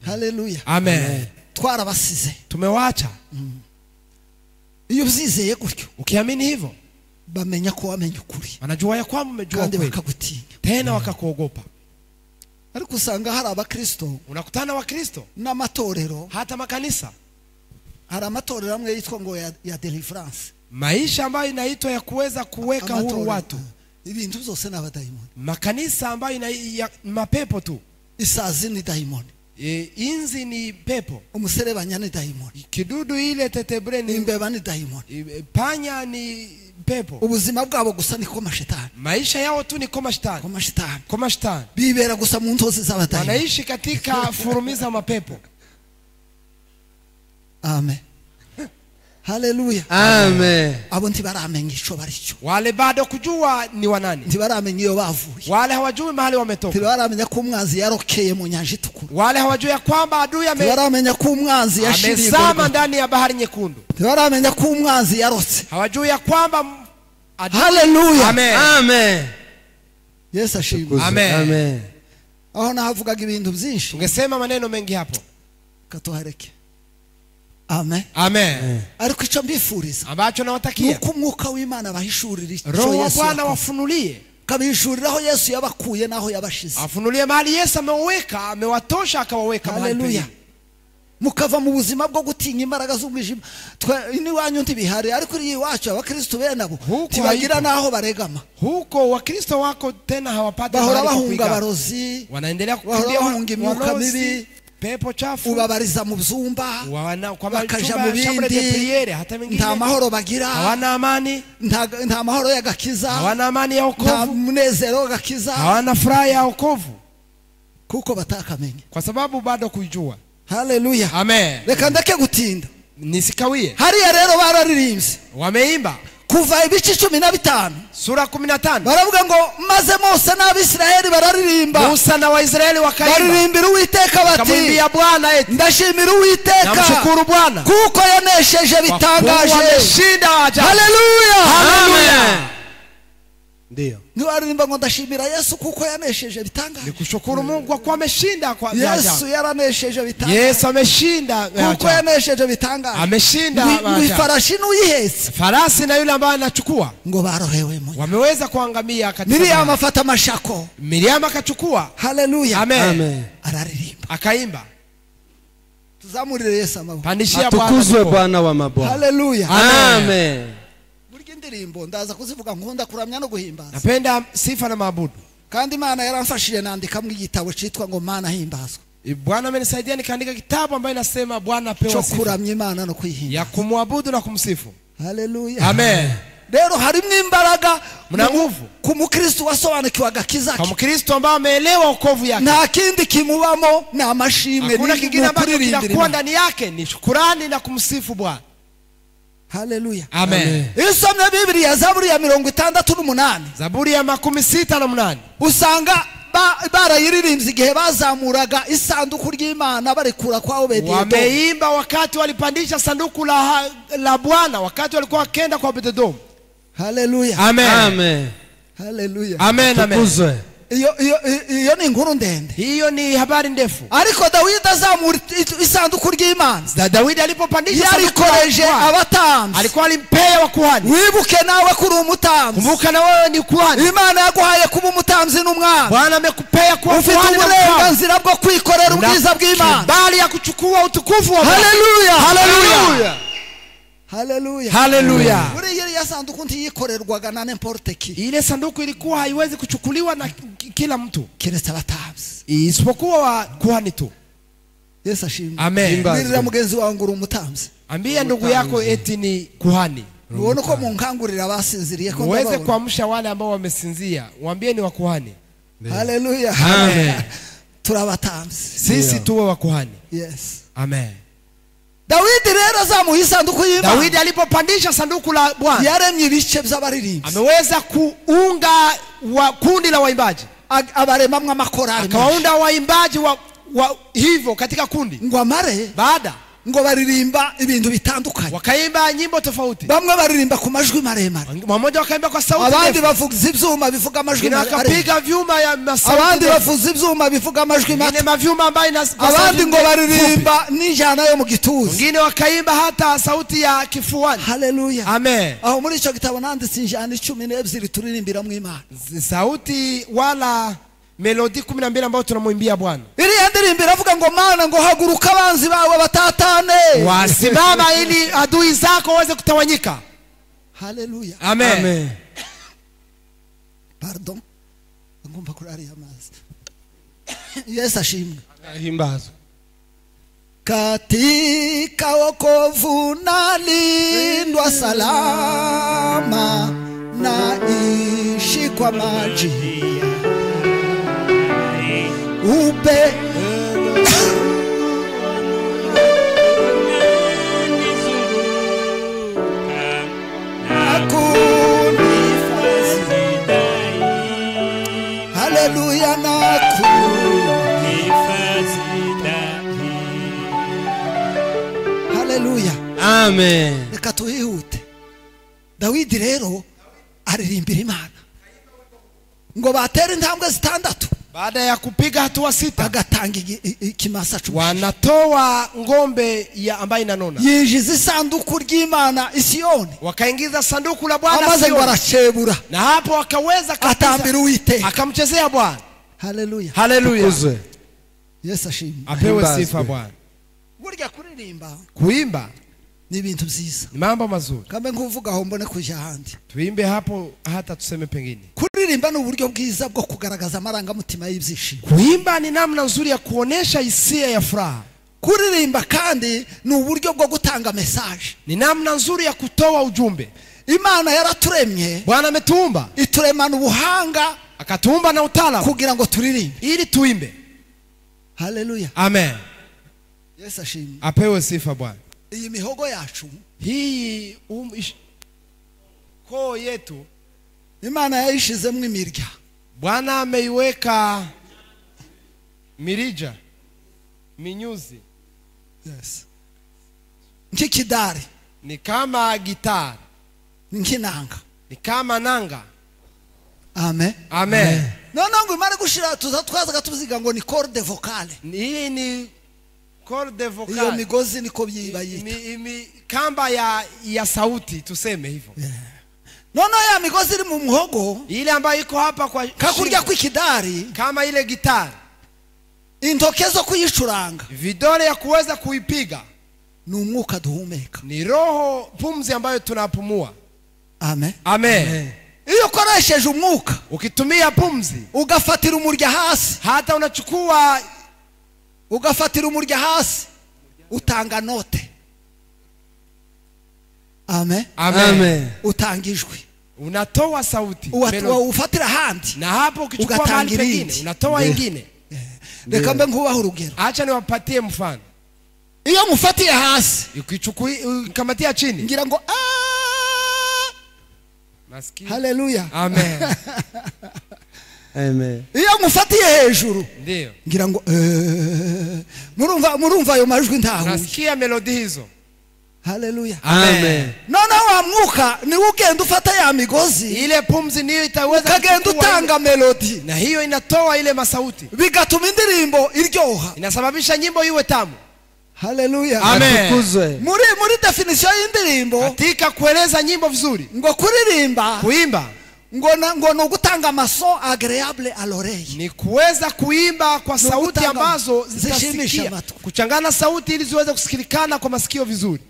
haleluya Amen. twarabasize Tumewaacha. iyo byizeye gutyo Ukiamini hivyo, bamenya ko wamenye ukuri wanajua ya kwamba umejua kandi kweli, bakagutinya tena wakakuogopa. ariko usanga hari abakristo Unakutana Wakristo n'amatorero hata makanisa, hari amatorero amwe yitwa ngo ya deliverance maisha ambayo inaitwa ya kuweza kuweka huru watu, ibintu byose n'abadayimoni makanisa ambayo ya mapepo tu. isazi ni dayimoni Inzi ni pepo, umuserebanya ni dayimoni kidudu ile tetebre ni imbeba ni dayimoni panya ni pepo. ubuzima bwabo gusa niko mashetani Maisha yao tu ni kama shetani, bibera gusa mu ntozi z'abadayimoni wanaishi katika furumiza mapepo. amen haleluya Amen. abo ntibaramenya ico baricyo Wale bado kujua ni wanani, ntibaramenya iyo bavuye wale hawajui mahali wametoka, ntibaramenya ko umwanzi yarokeye mu nyanja itukura wale hawajui ya kwamba adui ntibaramenya ko umwanzi yashiriye amezama ndani ya bahari nyekundu, ntibaramenya ko umwanzi yarotse hawajui ya kwamba haleluya Amen. Amen. Yesu ashimwe Amen. Amen. aho nahavugaga ibintu byinshi Tungesema maneno mengi hapo. katuhareke amen Amen. ariko icyo mbifuriza Ambacho nawatakia, nuko umwuka w'Imana bahishurira icyo Roho wa Yesu Bwana yakoze. wafunulie, kabishuriraho Yesu yabakuye naho yabashize afunulie mahali Yesu amewaweka, amewatosha akawaweka mahali haleluya pengine. mukava mu buzima bwo gutinya imbaraga z'umwijima iwanyu ntibihari ariko iri iwacu abakristo bene abo tibagira naho baregama Huko Wakristo wako tena hawapati bahora mahali pa bahunga kuiga. abarozi Wanaendelea bahora kukimbia bahunga imyuka walozi, mibi pepo chafu, ubabariza mu byumba kwa bakaja majumba mu ya chambre de bindi priere, hata mengine nta mahoro bagira hawana amani, nta mahoro y'agakiza hawana amani ya nta wokovu, munezero w'agakiza hawana furaha ya wokovu, kuko batakamenya kwa sababu bado kuijua. haleluya Amen. reka ndeke gutinda Nisikawie. hariya rero bararirimbye Wameimba kuva ibice 15 sura 15 baravuga ngo maze Mose n'Abisirayeli bararirimba Musa na Waisraeli wakaimba baririmbira Uwiteka bati kamwimbia Bwana eti ndashimira Uwiteka namshukuru Bwana kuko yanesheje bitangaje ameshinda ajabu. Haleluya Haleluya. Ndio niwaririmba ngo ndashimira Yesu kuko yanesheje bitangaje nikushukuru Mungu kwa kuwa ameshinda kwa Yesu ajabu. yaranesheje bitangaje Yesu ameshinda kuko yanesheje bitangaje ameshinda ifarashi n'uyihetse farasi na yule ambaye anachukua ngo barohewe mu wameweza kuangamia katika Miriam afata amashako Miriam akachukua haleluya amen araririmba akaimba tuzamurire Yesu amaboko pandishia Bwana Atukuzwe Bwana wa mabwana. haleluya Amen. burya indirimbo ndaza kuzivuga nkunda kuramya no guhimbaza napenda sifa na maabudu kandi Imana yaramfashije nandika mu igitabo citwa ngo Mana himbazwa Bwana amenisaidia nikaandika kitabu ambayo inasema Bwana apewe cyo sifa kuramya Imana no kuyihimbaza ya kumwabudu na kumsifu haleluya amen rero harimo imbaraga mna nguvu ku mukristo wasobanukiwe agakiza kwa mkristo ambaye ameelewa wokovu yake nta kindi kimubamo na amashimwe hakuna kingine ambacho kuririmbira kinakuwa Imana. ndani yake ni shukrani na kumsifu Bwana haleluya amen isomye Biblia Zaburi ya 68 Zaburi ya 68 usanga barayiririmbye igihe bazamuraga isanduku ry'Imana barekura kwao Bededo wameimba wakati walipandisha sanduku la Bwana wakati walikuwa wakenda kwa Bededo haleluya amen Amen. haleluya amen amen Atukuzwe. iyo ni inkuru ndende hiyo ni habari ndefu ariko Dawidi azamura isanduku ry'Imana Dawidi alipopandisha sanduku la yarikoreje Bwana abatambyi alikuwa alimpea wa kuhani wibuke nawe kuri umutambyi kumbuka na wewe ni kuhani Imana yaguhaye kuba umutambyi n'umwami Bwana amekupea kuwa ufite kuhani na mfalme uburenganzira bwo kwikorera ubwiza bw'Imana bali ya kuchukua utukufu wa Bwana haleluya haleluya haleluya haleluya buriya ya sanduku ntiyikorerwaga na n'importe ki ile sanduku ilikuwa haiwezi kuchukuliwa na kila mtu keretse abatambyi isipokuwa wa kuhani tu Yesu ashimwe amen mbirira mugenzi wawe ngura umutambyi ambia ndugu yako eti ni kuhani ubone uko munkangurira abasinziriye ko uweze ndababona. kuamsha wale ambao wamesinzia waambie ni wa kuhani haleluya Amen. turabatambyi sisi tuwe wa kuhani yes amen Dawidi rero azamuha isanduku y'Imana Dawidi alipopandisha sanduku la Bwana yaremye ibice by'abaririmbyi ameweza kuunga wa kundi la waimbaji abaremamwe amakorari akawaunda waimbaji wa hivyo katika kundi ngo amare baada ngo baririmba ibintu bitandukanye wakaimba nyimbo tofauti bamwe baririmba ku majwi maremare mmoja wakaimba kwa sauti abandi ndefu bavuza ibyuma bivuga amajwi wengine maremare wakapiga vyuma ya masauti abandi ndefu. bavuza ibyuma bivuga amajwi wengine mato mavyuma ambayo ina abandi ngo baririmba n'injyana yo mu gituza wengine wakaimba hata sauti ya kifuani haleluya amen aho muri icyo gitabo nanditse injyana 12 turirimbira mu Imana sauti wala melodi 12 ambayo tunamwimbia Bwana iriya ndirimbo iravuga ngo Mana ngo haguruka abanzi bawe batatane wasimama ili adui zako waweze kutawanyika haleluya amen, Amen. pardon ngomba kurari amazi Yesu ashimwe Himbazwe. katika wokovu nalindwa salama naishi kwa maji upe haleluya haleluya Amen. reka tuhihute Dawidi rero aririmbira Imana ngo batera intambwe zitandatu baada ya kupiga hatua 6 bagatanga ikimasa cumi wanatoa ngombe ya ambayo inanona yinjiza isanduku ry'Imana Isiyoni wakaingiza sanduku la Bwana amaze ngo Sioni. arashebura na hapo akaweza atambira Uwiteka akamchezea Bwana haleluya haleluya Atukuzwe. Yesu ashimwe apewe Himbazwe. sifa Bwana burya kuririmba kuimba ni ibintu byiza ni mambo mazuri kambe nkuvuga aho mbone kuja handi tuimbe hapo hata tuseme pengine kuririmba ni uburyo bwiza bwo kugaragaza amarangamutima y'ibyishimo kuimba ni namna nzuri ya kuonesha hisia ya furaha kuririmba kandi ni uburyo bwo gutanga message ni namna nzuri ya kutoa ujumbe Imana yaraturemye Bwana ametuumba ituremana ubuhanga akatuumba na utaalamu kugira ngo turirimbe ili tuimbe haleluya amen Yesu ashimwe apewe sifa Bwana iyi mihogo yacu hii koo yetu Imana yayishizemo imirya. Bwana ameiweka mirija, minyuzi. Yes. Nk'ikidari, Ni kama gitari, nk'inanga. ni kama nanga. Amen. Amen. Ngo imara gushira twazaga tuziga ngo ni corde vocale. Hii ni corde Iyo vocale. migozi niko byibayita. Kamba ya sauti tuseme hivyo. Ya migozi iri mu muhogo Ile ambayo iko hapa kwa kakurya kw'ikidari, kama ile gitari. intoke zo kuyicuranga Vidole ya kuweza kuipiga ni umwuka duhumeka. ni roho, pumzi ambayo tunapumua. Amen. Amen. Iyo ukoresheje umwuka Ukitumia pumzi, ugafatira umurya hasi, hata ugafatira umurya hasi, utanga note. Amen. Amen. Utanga ijwi, unatoa sauti, ufatira handi, na hapo ukichukua mahali pengine unatoa ingine. Reka mbe nkubaho urugero. Acha niwapatie mfano. Iyo mufatiye hasi, ukikamatia chini, ngira ngo nasikia. Haleluya. Amen. Amen. Iyo mufatiye hejuru, ndio ngira ngo murumva ayo majwi ntahuye. nasikia melodi hizo. Haleluya. Amen. Wa mwuka ni ugenda ufata ya migozi, Ile pumzi niyo itaweza ukagenda utanga melodi, na hiyo inatoa ile masauti, bigatuma indirimbo iryoha, inasababisha nyimbo iwe tamu. Haleluya. Amen. Atukuzwe. Muri definition y'indirimbo, Katika kueleza nyimbo vizuri, ngo kuririmba, kuimba ngo no gutanga amaso agreeable à l'oreille, ni kuweza kuimba kwa sauti gutanga ambazo zishimisha zitasikia, matwi. kuchangana sauti ili ziweze kusikilikana kwa masikio vizuri.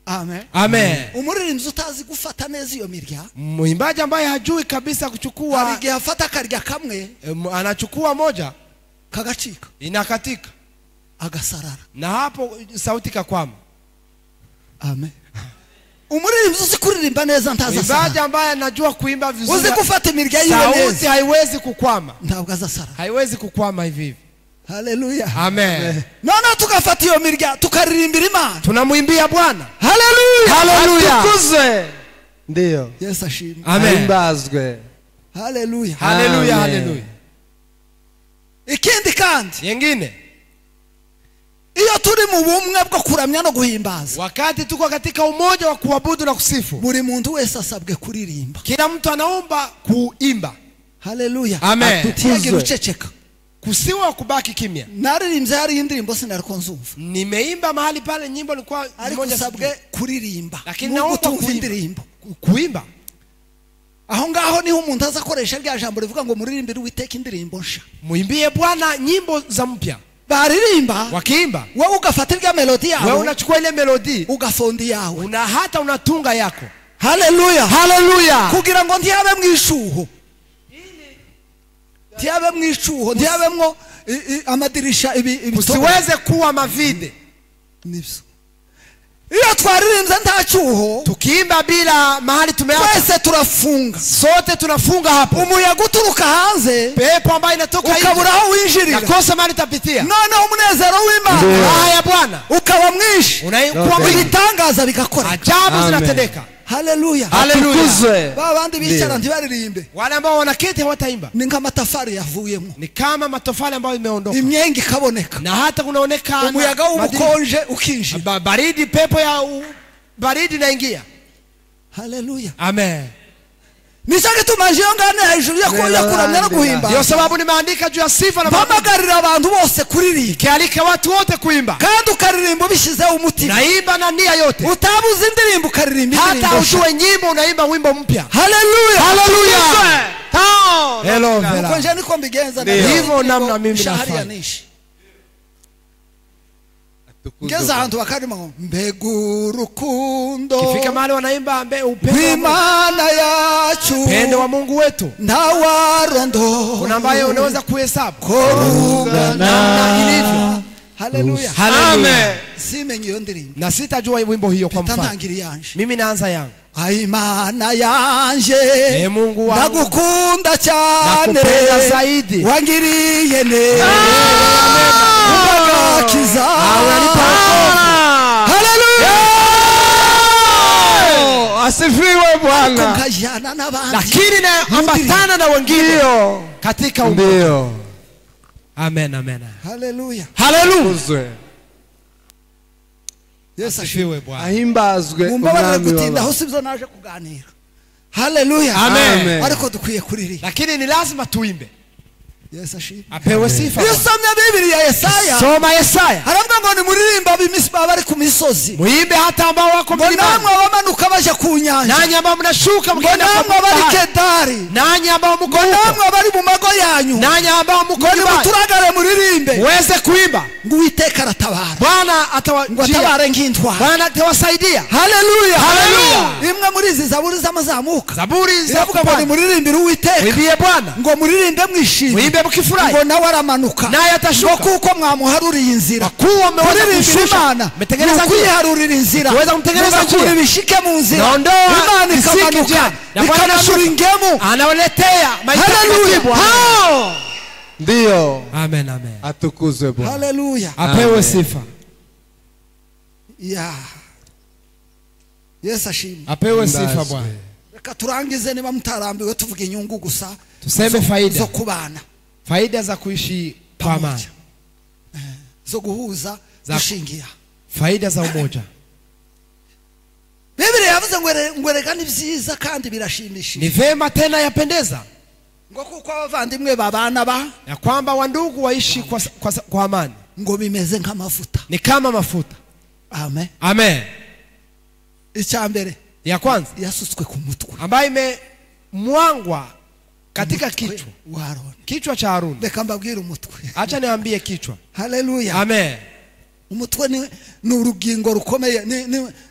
Amen. Amen. Umuririmbyi utazi gufata neza iyo mirya, Muimbaji ambaye hajui kabisa kuchukua, harigihe afata karya kamwe, anachukua moja kagacika, inakatika, agasarara, na hapo sauti kakwama. Amen. Umuririmbyi uzi kuririmba neza ntaza Muimbaji sarara, ambaye anajua kuimba vizuri, uzi gufata imirya yiwe sauti neza, haiwezi kukwama, ntabwo azasarara. haiwezi kukwama hivi hivi. Haleluya. Amen. Tukafata iyo mirya tukaririmbira Imana, Tunamuimbia Bwana. haleluya. Haleluya. Atukuzwe. Ndio. Yesu ashimwe. Amen. Ahimbazwe. Haleluya. Haleluya. Amen. Haleluya. Ikindi kandi, Yengine, iyo turi mu bumwe bwo kuramya no guhimbaza, wakati tuko katika umoja wa kuabudu na kusifu, buri muntu wese asabwe kuririmba. kila mtu anaomba kuimba. Haleluya. Amen. Atutige uceceka. Kusiwa kubaki kimya. Naririmbye hari indirimbo sinariko nzumva, Nimeimba mahali pale nyimbo ilikuwa ariko usabwe kuririmba, lakini naomba kutumva indirimbo. kuimba. Aho ngaho niho umuntu azakoresha rya jambo rivuga ngo muririmbire Uwiteka indirimbo nsha. Muimbie Bwana nyimbo za mpya. Baririmba, Wakiimba, wewe ugafatira rya melodi wewe yawe, unachukua ile melodi, ugafondi yawe, hata unatunga yako. haleluya, Haleluya. kugira ngo ntiyabe mwishuho, ntiyabe mwishuho, ntiyabemwo amadirisha Usiweze kuwa mavide. nibyo. Iyo twaririmbye nta cyuho, Tukiimba bila mahali tumeacha, twese turafunga, sote tunafunga hapo. umuyaga uturuka hanze, Pepo ambayo inatoka ukabura nje, aho winjirira, nakosa mahali tapitia. noneho umunezero w'Imana, Raha ya Bwana ukaba mwinshi, unaikuwa ibitangaza bigakora. ajabu Amen. zinatendeka. Haleluya. Atukuzwe. Babandi bicara ntibaririmbe, Wale ambao wanaketi hawataimba, ni nk'amatafari yavuyemo, ni kama matofali ambayo imeondoka, imyengi ikaboneka, na hata kunaonekana umuyaga w'ubukonje ukinjira. baridi, pepo ya baridi naingia. Haleluya. Amen. Nicyo gituma iyo ngane hejuru yo kuramya no guhimba, Ndio sababu nimeandika juu ya sifa na mpamagarira abantu bose kuririmba, kialika watu wote kuimba, kandi ukaririmba ubishyizeho umutima, naimba na nia yote, utabuze indirimbo ukaririmba hata indirimbo nshya. ujue nyimbo unaimba wimbo mpya. Haleluya. Haleluya. Hello, Nuko nje niko mbigenza, Ndio. Hivyo namna mimi nafanya. nishi ngeza ahantu bakarima ngo mbega urukundo, Kifika mahali wanaimba upendo Imana yacu, upendo wa Mungu wetu, ntawarondo, kuna ambaye unaweza kuhesabu korungana ilivyo. Haleluya. Amen. Simenye iyo ndirimbo, Na sitajua wimbo hiyo kwa mfano. tantangiri yanje, Mimi naanza yangu. Imana yanje, Mungu wangu, ndagukunda cyane, nakupenda zaidi, wangiriye neza, kiza. Asifiwe Bwana. Bwana. nkajyana n'abandi lakini naambatana na wengine Ndio. katika umoja. Ndio. Amen, amen. haleluya Haleluya. Uzwe. yesu ashimwe Asifiwe Bwana. Ahimbazwe mumbabarire umwami gutinda aho w'abantu. sibyo naje kuganira haleluya Amen. ariko dukwiye kuririmba Lakini ni lazima tuimbe. yesu ashimwe Apewe sifa. iyo Bwana. usomye bibiliya ya Yesaya Soma Yesaya. haravuga ngo ni muririmba b'imisba bari ku misozi Muimbe hata ambao wako ngo milimani. namwe abamanuka baje ku nyanja Nanyi ambao mnashuka ngo mkienda namwe kwa abari bahari. Kedari Nanyi ambao mko ngo huko. namwe abari mu mago yanyu Nanyi ambao mko ngo nyumbani. nimuturagare muririmbe Muweze kuimba. ngo Uwiteka aratabara Bwana ngo atawajia. atabare nk'intwari Bwana atawasaidia. haleluya Haleluya. imwe muri izi zaburi z'amazamuka Zaburi za iravuga ngo kupanda. nimuririmbire Uwiteka Muimbie Bwana. ngo muririmbe mwishimye Muimbe mkifurahi. ngo nawe aramanuka Naye atashuka. ngo kuko mwamuharuriye inzira Kuwa mmeweza kuririmbira kushusha. Imana Mmetengeneza ni ukuyiharurira inzira Tuweza kumtengeneza mugakura njia. ibishike mu nzira Naondoa Imana visiki ikamanuka njiani. Na Bwana ikanashura anashuka. ingemu Anawaletea mahitaji haleluya majibu. Hao. Ndio. Amen, amen. Atukuzwe Bwana. haleluya Apewe Amen. sifa. ya Yesu ashimwe Apewe sifa Ndazwe. Bwana. reka turangize niba mutarambiwe tuvuga inyungu gusa Tuseme faida. zo kubana Faida za kuishi kwa amani. zo guhuza Za- dushingiye Faida za umoja. Bibiliya yavuze ngo reka ni byiza kandi Ni birashimishije vema tena yapendeza ngo kuko abavandimwe babana ba ya kwamba wandugu waishi kwa amani. ngo bimeze nk'amavuta Ni kama mafuta. amen Amen. icya mbere Ya kwanza yasutswe ku mutwe ambayo imemwangwa katika kichwa. wa Aroni Kichwa cha Haruni. reka mbabwire umutwe Acha niambie kichwa. haleluya Amen. umutwe ni urugingo rukomeye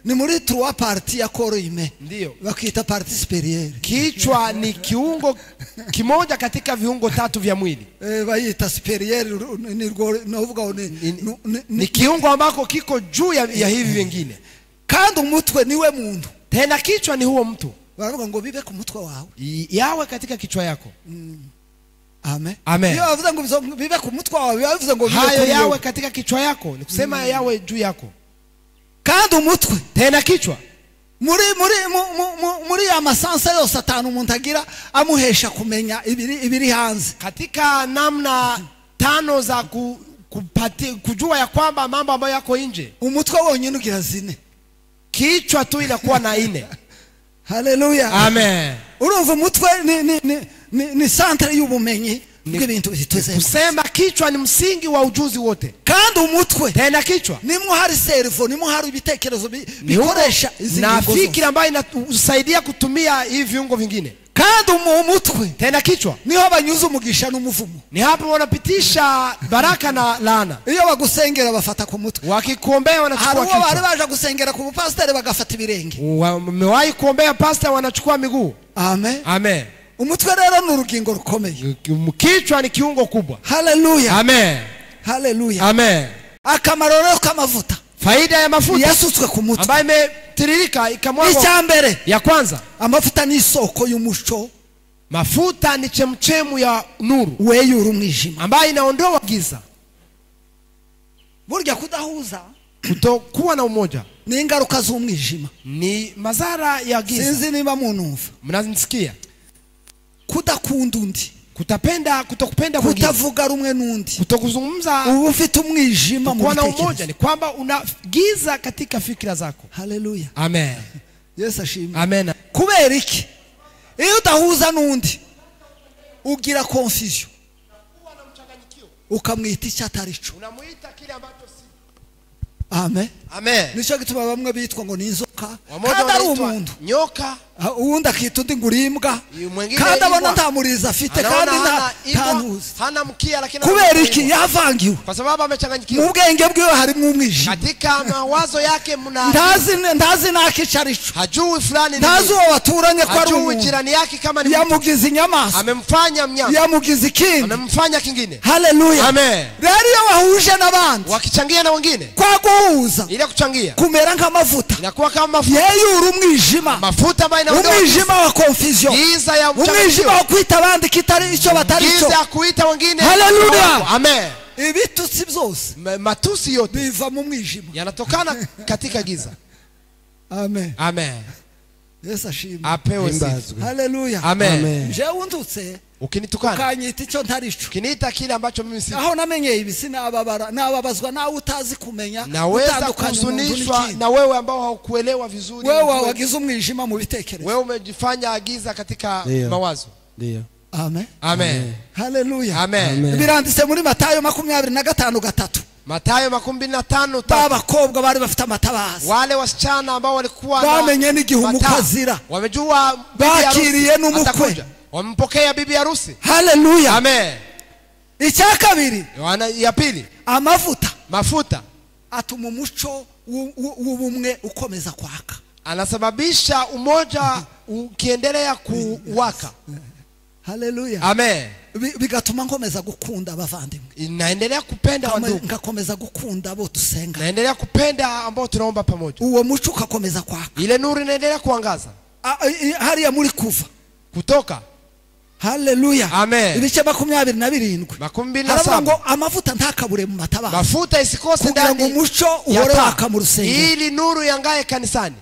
ni muri trois parties ya korime Ndio. bakita partie supérieure Kichwa ni kiungo kimoja katika viungo tatu vya mwili. bayita supérieure novuga Ni kiungo ambako kiko juu ya hivi vingine. kandi umutwe niwe muntu Tena kichwa ni huo mtu. baravuga ngo bibe ku mutwe wawe Yawe katika kichwa yako. amen Amen. iyo bavuze ngo bibe ku mutwe wawe bivuze ngo bibe Hayo kuri yawe wewe katika kichwa yako. Ni kusema yawe juu yako. kandi umutwe Tena kichwa. muri ya masansa yose atanu umuntu agira amuhesha kumenya ibiri hanze Katika namna tano za kujua ya kwamba mambo ambayo yako nje. umutwe wonyine ugira zine Kichwa tu inakuwa na 4. haleluya Amen. urumva umutwe ni centre y'ubumenyi bw'ibintu bituzeye Kusema kichwa ni msingi wa ujuzi wote. kandi umutwe Tena kichwa nimwo hari servo nimwo hari ibitekerezo ni huko bikoresha izi na ngingo zose. fikira ambayo inatusaidia kutumia hivi viungo vingine. kandi umutwe Tena kichwa niho banyuze umugisha n'umuvumo ni hapo wanapitisha baraka na laana. iyo bagusengera bafata ku mutwe Wakikuombea hari wanachukua uwo bari kichwa. baje gusengera ku bupasiteri bagafata ibirenge Wamewahi kuombea pastor wanachukua miguu. amen Amen. umutwe rero ni urugingo rukomeye Kichwa ni kiungo kubwa. haleluya Amen. haleluya Amen. akamaro rero k'amavuta Faida ya mafuta yasutswe ku mutwe ambayo imetiririka ikamwagwa. icya mbere Ya kwanza, amavuta ni isoko y'umuco mafuta ni chemchemu ya nuru weyura umwijima ambayo inaondoa giza. burya kudahuza Kutokuwa na umoja ni ingaruka z'umwijima ni madhara ya giza. sinzi niba munumva Mnanisikia? kudakunda undi Kutokupenda mwingine, kutavuga rumwe n'undi kutokuzungumza, uba ufite umwijima mu kuwa na umoja bitekerezo ni kwamba una giza katika fikra zako. haleluya Amen. yesu ashimwe Amen. kubera iki iyo udahuza n'undi ugira confusion ukamwita icyo atari cyo Unamuita kile ambacho si. amen Amen. nicyo gituma bamwe bitwa ngo ni inzoka Wamoja kandi ari wanaitwa umuntu nyoka, uwundi akita undi ngo uri imbwa mwingine kandi abona imbwa. nta murizo afite Anaona kandi hana imbwa, ntanuzi hana mkia lakini kubera anaona iki imbwa. yavangiwe Kwa sababu amechanganyikiwa. mu bwenge bwiwe harimo umwijima Katika mawazo yake mna ntazi n'akica ari cyo hajui fulani ni ntazi nini. uwo baturanye ko ari Hajui umuntu jirani yake kama ni mtu. yamugize inyamaswa Amemfanya mnyama, yamugize ikindi amemfanya kingine. haleluya Amen. rero iyo wahuje n'abandi Wakichangia na wengine, kwa guhuza ile kuchangia kumera nk'amavuta inakuwa kama mafuta. yeyura umwijima Mafuta ambayo inaondoa umwijima wa confusion giza ya umwijima mchanganyiko. wo kwita abandi kitari icyo batari cyo Giza ya kuita wengine. Hallelujah. Amen. ibitutsi byose Matusi yote biva mu mwijima yanatokana katika giza. amen Amen. Yesu ashimwe. apewe sifa. Himbazwe. Haleluya. Amen. Amen. Je undutse Ukinitukana, ukanyita icyo ntarico. ukiniita kile ambacho mimi si, Aho namenye ibi sinababara nababazwa nawe utazi kumenya naweza utandukanya umuntu kuhuzunishwa n'ikindi. na wewe ambao haukuelewa vizuri. Wewe wagize umwijima mu bitekerezo. Wewe umejifanya giza katika Ndio. mawazo. Ndio. Amen. Amen. Haleluya. Amen. Amen. Biranditse muri Matayo 25:3. Mathayo 25:3. Babakobwa bari bafite amatabaza. Wale wasichana ambao walikuwa Bamenye n'igihe umukazira. wamejua bibi harusi Bakiriye n'umukwe. atakuja. Wamempokea bibi harusi. Haleluya. Amen. Icya kabiri, Ya pili, amavuta mafuta atuma umuco w'ubumwe ukomeza kwaka. anasababisha umoja ukiendelea kuwaka. Haleluya. Amen. Bigatuma nkomeza gukunda abavandimwe. Inaendelea kupenda wandugu. Ngakomeza gukunda abo tusenga. Naendelea kupenda ambao tunaomba pamoja. Uwo muco ukakomeza kwaka. Ile nuru inaendelea kuangaza. Hariya muri Kuva. Kutoka. Haleluya. Amen. Ibice 27. 27. Haravuga ngo amavuta ntakabure mu matabaza. Mafuta isikose kugira ngo ndani umuco ya uhore taa, waka mu rusengero. ili nuru yangaye kanisani.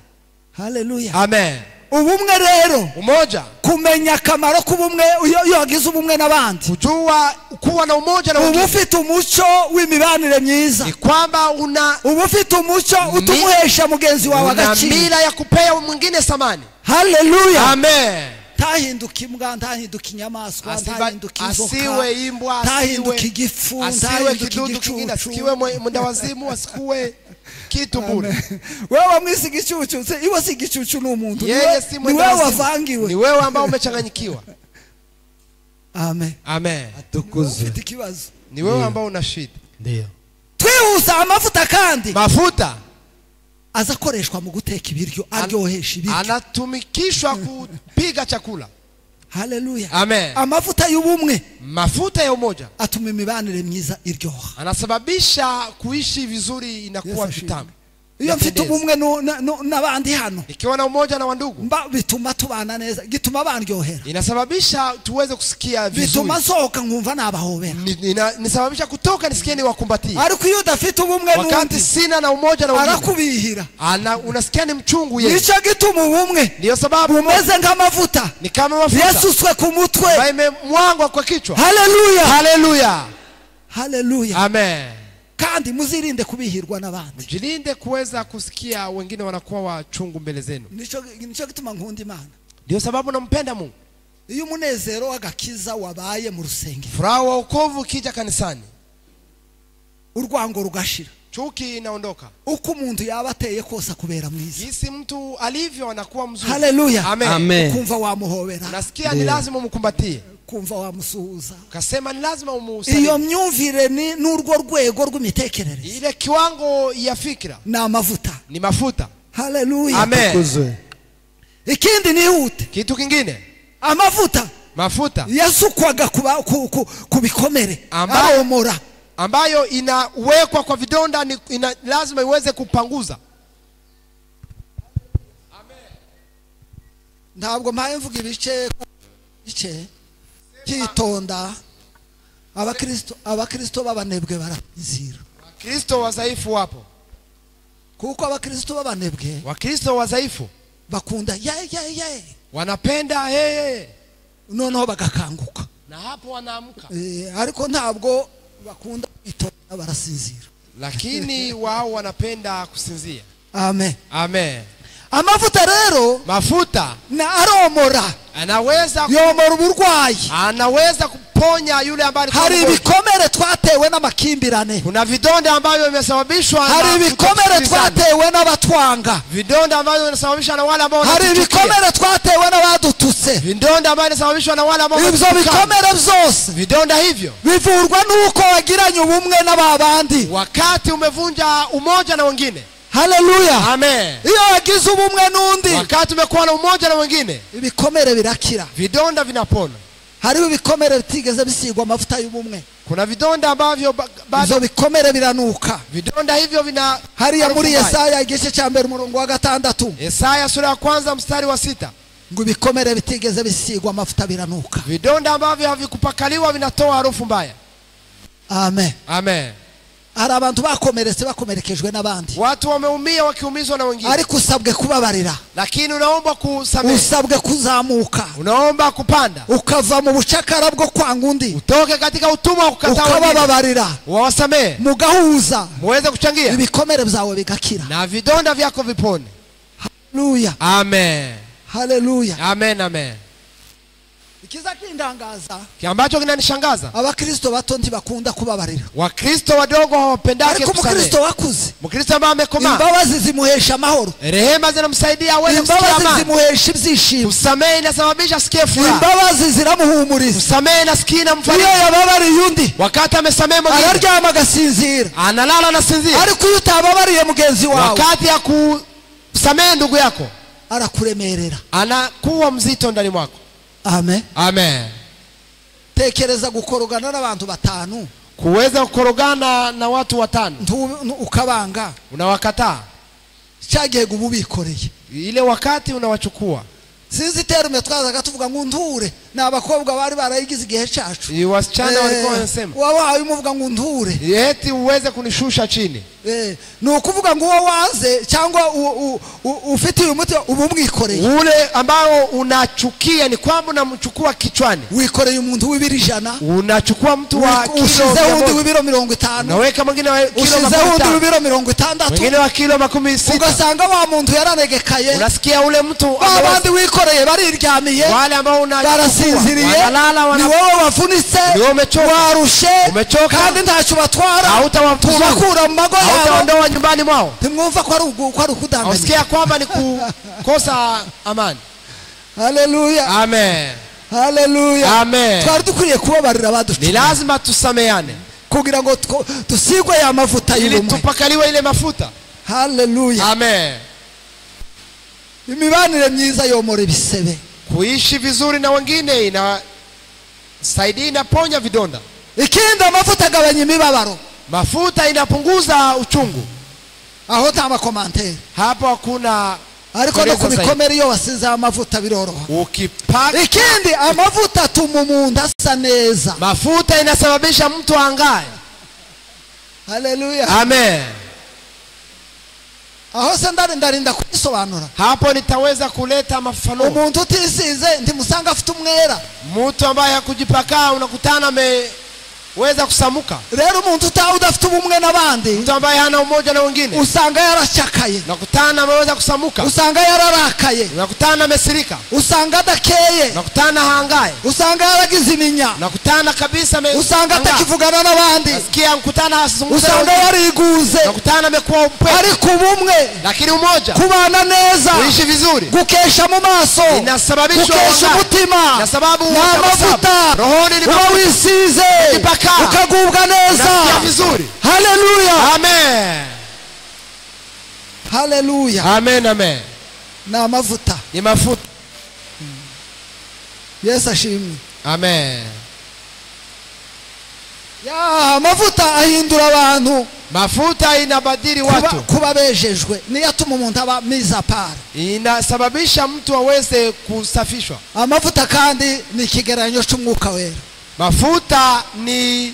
Haleluya. Amen. Ubumwe rero, Umoja, kumenya akamaro k'ubumwe iyo wagize ubumwe n'abandi. kujua kuwa na umoja na Ubu wengine. ufite umuco w'imibanire myiza. Ni kwamba Ubu ufite umuco utumuhesha mugenzi wawe una agaciro. mila ya kupea mwingine samani. Haleluya. Amen. Tahinduka imbwa, ntahinduka inyamaswa, ntahinduka inzoka, asiwe imbwa, tahinduka igifu, asiwe kidudu kingine, asiwe mwendawazimu, asikuwe kitu bure. Wewe wamwisi igicucu, iwe si igicucu n'umuntu. Yeye si Ni wewe mwendawazimu, wavangiwe. ni wewe ambao umechanganyikiwa. Amen. Amen. Atukuzwe. Ufite ikibazo. Ni wewe ambao una shida. Ndio. Twihuza amavuta kandi Mafuta azakoreshwa mu guteka ibiryo, aryohesha ibiryo. anatumikishwa kupiga chakula. Haleluya. Amen. Amavuta y'ubumwe Mafuta ya umoja atuma imibanire myiza iryoha. anasababisha kuishi vizuri, inakuwa vitamu. Iyo mfite ubumwe n'abandi hano, Ikiwa na umoja na wandugu, bituma tubana neza, gituma bandyohera, inasababisha tuweze kusikia vizuri. bituma sohoka nkumva nabahobera. Nisababisha kutoka nisikie ni wakumbatie. Ariko iyo udafite ubumwe Wakati sina na umoja na wengine, arakubihira. Unasikia ni mchungu yeye. Nico gituma ubumwe Ndio sababu umeze nk'amavuta ni kama mafuta yasuswe ku mutwe. ambayo imemwangwa kwa kichwa. Haleluya. Haleluya. Haleluya. Amen. Kandi muzirinde kubihirwa n'abandi. Mjilinde kuweza kusikia wengine wanakuwa wachungu mbele zenu. Nico gituma nkunda Imana. Ndio sababu nampenda Mungu. Iyo umunezero w'agakiza wabaye mu rusengero, Furaha wa wokovu kija kanisani, urwango rugashira. chuki inaondoka. Uko umuntu yaba ateye kose kubera mwiza. Jinsi mtu alivyo anakuwa mzuri. Haleluya. Amen. Amen. Kumva wamuhobera, Nasikia ni lazima umkumbatie. kumva wamusuhuza. Kasema ni lazima umusalimie. Iyo myumvire ni n'urwo rwego rw'imitekerereze. Ile kiwango ya fikra Na amavuta. ni mafuta. Haleluya. Amen. Atukuzwe. Ikindi nihute, Kitu kingine, amavuta mafuta yasukwaga ku bikomere, aromora. ambayo inawekwa kwa vidonda, lazima iweze kupanguza. Ntabwo mpaye mvuga ibice kitonda. Abakristo b'abanebwe barasinzira. Wakristo wadhaifu wapo. Kuko abakristo b'abanebwe, Wakristo wadhaifu bakunda wanapenda yeye, noneho bagakanguka, na hapo wanaamka. Ariko ntabwo bakunda kwitonda, barasinzira. Lakini wao wanapenda kusinzia. Amen. Amen. Amavuta rero Mafuta na aromora, anaweza yomora uburwayi. anaweza kuponya yule ambaye Hari ibikomere twatewe n'amakimbirane, kuna vidonda ambavyo vimesababishwa hari ibikomere twatewe n'abatwanga, vidonda ambavyo vinasababishwa na wale ambao hari ibikomere twatewe n'abadututse. vidonda ambavyo vinasababishwa na wale ambao Ibyo bikomere byose vidonda hivyo bivurwa nuko wagiranye ubumwe n'ababandi, wakati umevunja umoja na wengine. Haleluya. Amen. Iyo wagize ubumwe n'undi, Wakati umekuwa na umoja na wengine, ibikomere birakira. vidonda vinapona. Hariho ibikomere bitigeze bisigwa amavuta y'ubumwe, Kuna vidonda ambavyo ibyo bikomere biranuka. vidonda hivyo vina Hariya muri Yesaya igice cya 1:6, Yesaya sura ya 1 mstari wa 6, ngo ibikomere bitigeze bisigwa amavuta biranuka. vidonda ambavyo havikupakaliwa vinatoa harufu mbaya. Amen. Amen. hari abantu bakomerekejwe n'abandi, watu wameumia wakiumizwa na wengine, ariko usabwe kubabarira, lakini unaomba kusamehe, usabwe kuzamuka, unaomba kupanda, ukava mu bucakara bwo kwanga undi, utoke katika utumwa wa kukataa wengine, ukababarira, wawasamehe, mugahuza, muweze kuchangia, ibikomere byawe bigakira, na vidonda vyako vipone. Haleluya, Amen, haleluya, amen, amen. ikiza kindangaza, Ambacho kinanishangaza, abakristo bato ntibakunda kubabarira, wakristo wadogo hawapendake ariko kusamehe. umukristo wakuze, Mkristo ambaye amekomaa, imbabazi zimuhesha amahoro, rehema zinamsaidia aweze kusikia imbabazi amani. zimuhesha ibyishimo, Kusamehe inasababisha asikie furaha, imbabazi ziramuhumuriza, kusamehe nasikia iyo inamfariji. yababariye undi Wakati amesamehe mwingine, araryama agasinzira, analala na sinzia. ariko iyo utababariye mugenzi wawe, Wakati ya kusamehe ndugu yako, arakuremerera. anakuwa mzito ndani mwako. Amen. Amen. Tekereza gukorogana n'abantu batanu, Kuweza kukorogana na watu watano, ukabanga, unawakataa, cyagiye gububikoreye, ile wakati unawachukua. sinzi terume twazaga tuvuga ngo ndure, n'abakobwa bari barayigize igihe cyacu, Wasichana walikuwa wanasema, wabahaye umuvuga ngo ndure, eti uweze kunishusha chini. ni ukuvuga ngo uwo waze cyangwa ufitiye umuti ubumwikoreye, Ule ambao unachukia ni kwamba unamchukua kichwani, wikoreye umuntu w'ibiro 100, unachukua mtu wa kilo ushize undi 100, w'ibiro 50, naweka mwingine wa kilo ushize undi 50, w'ibiro 60, mwingine wa kilo 60. ugasanga wa muntu yaranegekaye, Unasikia ule mtu abandi wikoreye bariryamiye, wale ambao barasinziriye, ni wowe wavunitse, warushe, kandi ntacyo batwara, hautawakura mu mago yabo, hautaondoa nyumbani mwao. ntimwumva ko ari ukudanganya. Usikia kwamba ni kukosa amani. Haleluya, Amen, haleluya, amen. twari dukwiriye kubabarira Ni abaducumuye, lazima tusameane kugira ngo tusigwe ya mavuta ili y'ubumwe. tupakaliwe ile mafuta. Haleluya, Amen. imibanire myiza yomora ibisebe, Kuishi vizuri na wengine inasaidia, inaponya vidonda. ikindi amavuta agabanya imibabaro, Mafuta inapunguza uchungu. aho nta makomantere, Hapo hakuna ariko no kubikomera iyo wasize amavuta biroroha. ukipaka. Ikindi amavuta atuma umuntu asa neza. Mafuta inasababisha mtu angae. Haleluya, Amen. aho se ndarinda kubisobanura. Hapo nitaweza kuleta mafafanuo. Umuntu utisize ndimusanga afite umwera, Mtu ambaye hakujipaka unakutana ameweza kusamuka. rero umuntu udafite ubumwe n'abandi, Mtu ambaye hana umoja na wengine usanga yarachakaye, unakutana ameweza kusamuka. usanga yararakaye, Unakutana amesirika, usanga adakeye, unakutana hangaye, usanga yaragize iminya, unakutana kabisa usanga atakivugana n'abandi, nasikia mkutana hasungumza, usanga yariguze. unakutana amekuwa upweke. Ariko ubumwe, Lakini umoja, kubana neza, kuishi vizuri, gukesha mu maso, inasababishwa gukesha wangapi? umutima, Na sababu n'amavuta rohoni ni uba mafuta. wisize, Ukipaka, ukagubwa neza. unasikia vizuri. Haleluya, Amen. haleluya, Amen, amen. ni amavuta. Ni mafuta. Yesu ashimwe. Amen. Ya amavuta ahindura abantu, Mafuta inabadili watu, kuba bejejwe, niyo atuma umuntu aba miza para. inasababisha mtu aweze kusafishwa. Amavuta kandi ni ikigereranyo cy'umwuka wera. Mafuta ni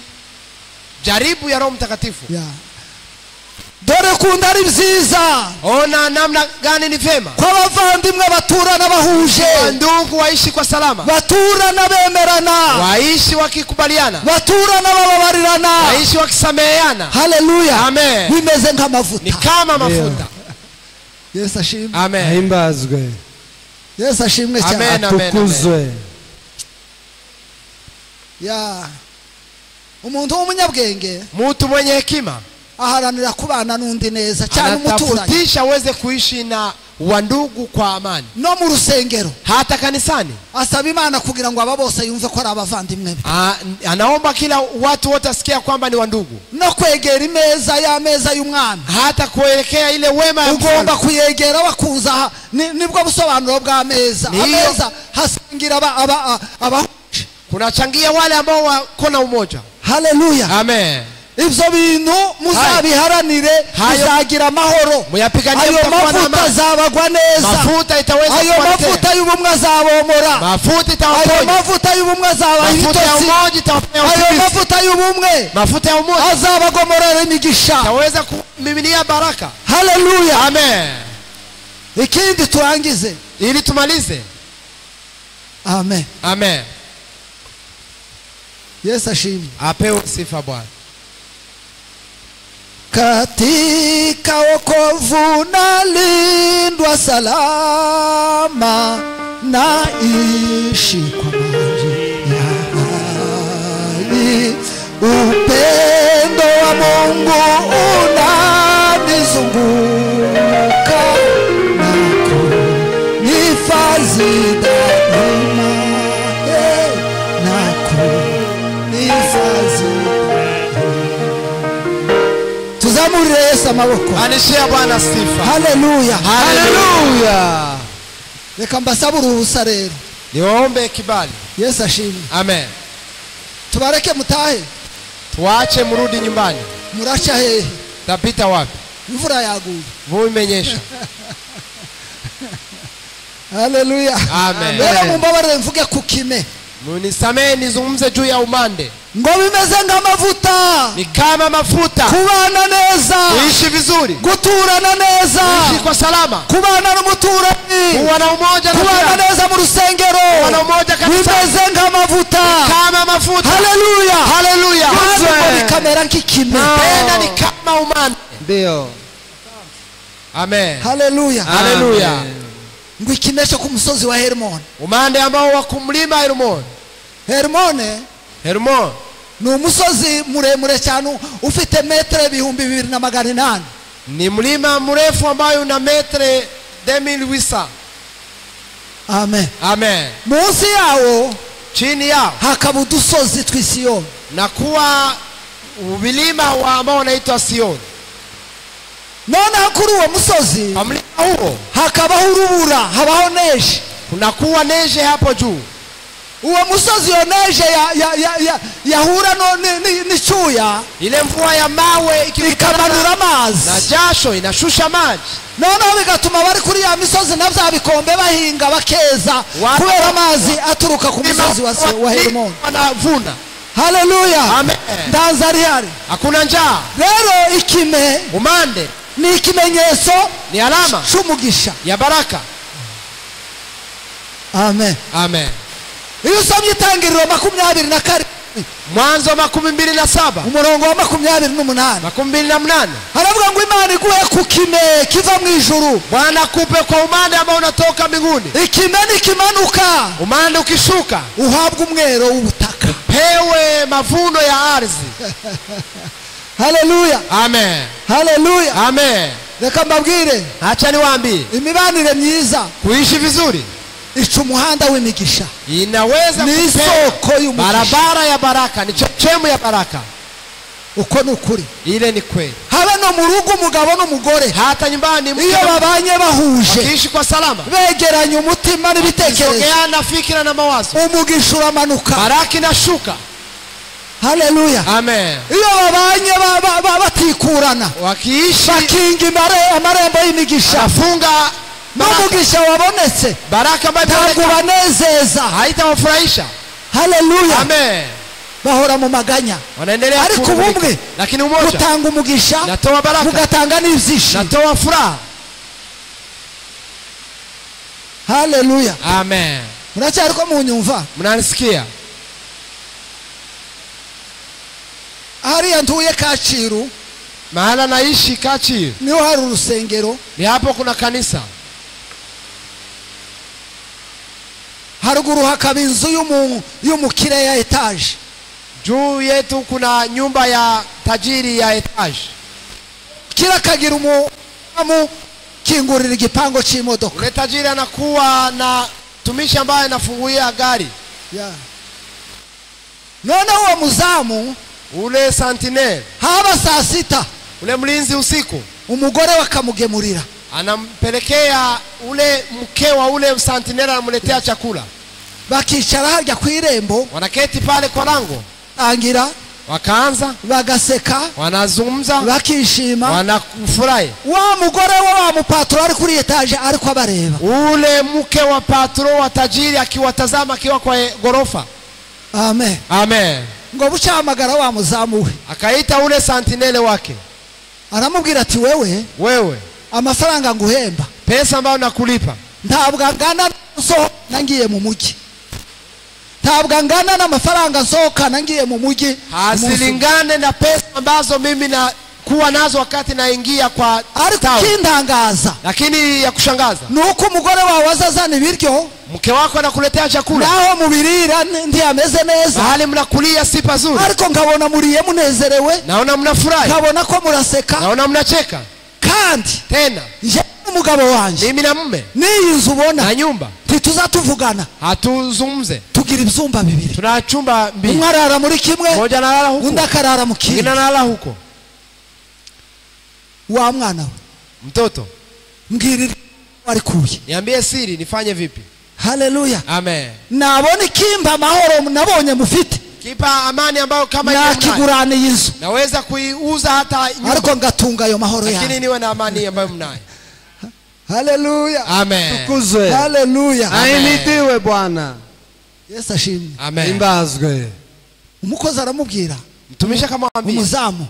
jaribu ya Roho Mtakatifu. Ya. Dore kunda ari byiza, Ona namna gani ni vyema ko abavandimwe baturana bahuje, ndugu waishi kwa salama, baturana bemerana, waishi wakikubaliana, baturana bababarirana, waishi wakisameheana. haleluya, Amen. bimeze Ni nk'amavuta. kama mafuta. Yesu ashimwe, Amen. Ahimbazwe, Yesu ashimwe cyane. Amen, amen, atukuzwe. Ya. Umuntu w'umunyabwenge Mtu mwenye hekima aharanira kubana n'undi neza, cyane umuturanyi, anatafutisha aweze kuishi na wandugu kwa amani. no mu rusengero Hata kanisani asaba Imana kugira ngo aba bose yumve ko ari abavandimwe be, anaomba kila watu wote asikia kwamba ni wandugu. no kwegera imeza y'ameza y'umwami, Hata kuelekea ile wema ya ugomba mfalme. kuyegera wakuza, nibwo busobanuro bw'ameza. Niyo. Ameza hasangira aba Kunachangia wale ambao wako na umoja. haleluya. Amen. ibyo bintu muzabiharanire muzagira amahoro. Muyapiganie Ayo mtakuwa na mavuta amani. azabagwa neza. Mafuta itaweza Ayo kuwaletea. mavuta y'ubumwe azabomora. Mafuta Ayo itawaponya. mavuta y'ubumwe azabaha Mafuta ya ibitotsi. umoja itawapea Ayo usingizi. mavuta y'ubumwe Mafuta ya umoja azabagomorera imigisha. itaweza kumiminia baraka. Haleluya. Amen. Ikindi turangize. Ili tumalize. Amen. Amen. Yesu ashimwe. Apewe sifa Bwana. Katika wokovu nalindwa salama, naishi kwa maji ya hai. Upendo wa Mungu unanizunguka na kunihifadhi daima, na kunihifadhi. Tuzamurire Yesu amaboko. Anishia Bwana sifa. Haleluya. Haleluya. Reka mbasaba uruhusa rero. Niwaombe kibali. Yesu ashimwe. Amen. Tubareke mutahe. Tuache mrudi nyumbani. Muracha hehe. Tapita wapi? Imvura yaguye. Mvua imenyesha. Haleluya. Amen. Rero mumbabarire mvuge kukime. Munisamehe nizungumze juu ya umande. Ngo bimeze nk'amavuta. Ni kama mafuta. Kubana neza. Kuishi vizuri. Guturana neza. Kuishi kwa salama. Kubana n'umuturanyi. Kuwa na umoja na kubana jirani. neza mu rusengero. Kuwa na umoja kanisani. Bimeze nk'amavuta. Kama mafuta. Haleluya. Haleluya. Kandi ni kamera nk'ikime. Tena ni kama umande. Ndio. Amen. Haleluya. Haleluya. Ngo ikimesho ku musozi wa Hermon. Umande ambao wa kumlima Hermon. Hermon ni umusozi muremure cyane ufite metre 2800. Ni mlima mrefu ambao una metre 2800. Amen. Amen. Munsi yawo chini yao hakaba udusozi tw'Isiyoni. Na kuwa milima ambao unaitwa Sioni. None kuri uwo musozi mlima huo hakabaho urubura, habaho neje. Kunakuwa neje hapo juu. Uwo musozi yo neje yahura n'icyuya, ile mvua ya mawe ikamanura amazi na jasho inashusha maji. Noneho bigatuma bari kuri ya misozi na bya bikombe bahinga bakeza kubera amazi aturuka ku musozi wa Hermon. Wanavuna. Haleluya. Amen. Ndanza rihari. Hakuna njaa. Rero ikime umande ni ikimenyetso, ni alama cy'umugisha ya baraka. Amen. Amen. Iyo usomye Itangiriro 22 Mwanzo 27 umurongo wa 28 haravuga ngo Imana iguhe ku kime kiva mu ijuru. Bwana akupe kwa umande ambao unatoka mbinguni. Ikime nikimanuka, umande ukishuka, uhabwa umwero w'ubutaka, pewe mavuno ya ardhi. Haleluya. Amen. Haleluya. Amen. Reka mbabwire, acha niwaambie, imibanire myiza, kuishi vizuri, ica umuhanda w'imigisha. Inaweza kupea barabara ya baraka, ni chemchemu ya baraka. Uko ni ukuri. Ile ni kweli. Habe no mu rugo umugabo n'umugore, hata nyumbani iyo babanye bahuje, wakiishi kwa salama, begeranya umutima n'ibitekerezo, sogeana fikira na mawazo, umugisha uramanuka, baraka inashuka. Haleluya. Amen. Iyo babanye batikurana, wakiishi bakinga amarembo y'imigisha, afunga n'umugisha wabonetse, baraka ntabwo banezeza, haitawafurahisha. Haleluya. Amen. Bahora mu maganya, wanaendelea ariko ubumwe, lakini umoja gutanga umugisha, natoa baraka, mugatanga n'ivyishimo, natoa furaha. Haleluya. Amen. Muracyari ko munyumva? Mnanisikia? Hariya ntuye Kacyiru, mahala naishi Kacyiru, niho hari urusengero, ni hapo kuna kanisa. haruguru hakaba inzu y'umukire ya etage, juu yetu kuna nyumba ya tajiri ya etage. kila kagira umumu kingurira igipango cy'imodoka. Ule tajiri anakuwa na tumishi ambaye anafungulia gari. None uwo muzamu, ule sentinel, haba saa sita, ule mlinzi usiku, umugore wakamugemurira, anampelekea ule mke wa ule sentinel, anamletea chakula. bakicara harya ku irembo, wanaketi pale kwa lango, angira wakaanza bagaseka wanazungumza bakishima wanafurahi. wa mugore wa mupatro ari kuri etage ariko abareba. Ule mke wa patro wa tajiri akiwatazama akiwa kwa gorofa. Amen. Amen. Ngo bucamagara wa muzamuwe Akaita ule sentinele wake. aramubwira ati wewe amafaranga nguhemba pesa ambayo nakulipa ntabwo angana so nangiye mu mugi, ntabwo angana n'amafaranga nsohoka nangiye mu mugi, hasilingane na pesa ambazo mimi na kuwa nazo wakati naingia kwa ariko kindangaza lakini ya kushangaza nuko umugore wawe azazana ibiryo mke wako anakuletea chakula naho mubirira ndi ameze neza hali mnakulia si pazuri ariko ngabona muriye munezerewe naona mnafurahi ngabona ko muraseka naona mnacheka kandi tena je umugabo wanje mimi na mume n'iyinzu ubona na nyumba tuzatuvugana hatuzungumze tugira ibyumba bibiri tuna chumba mbili umwarara muri kimwe moja analala huko undi akarara mu kindi analala huko. wa mwana we mtoto mbwirira warikuye niambie siri nifanye vipi. Haleluya. Amen. Nabone kimba mahoro nabonye mufite kipa amani ambayo kama na kigurane yinzu naweza kuiuza hata nyumba ariko ngatunga yo mahoro yangu lakini niwe na amani ambayo mnayo. Haleluya. Amen. Tukuzwe. Haleluya. Ahimidiwe Bwana. Yesu ashimwe. Amen. Imbazwe. Umukozi aramubwira mtumisha kama mwambie umuzamu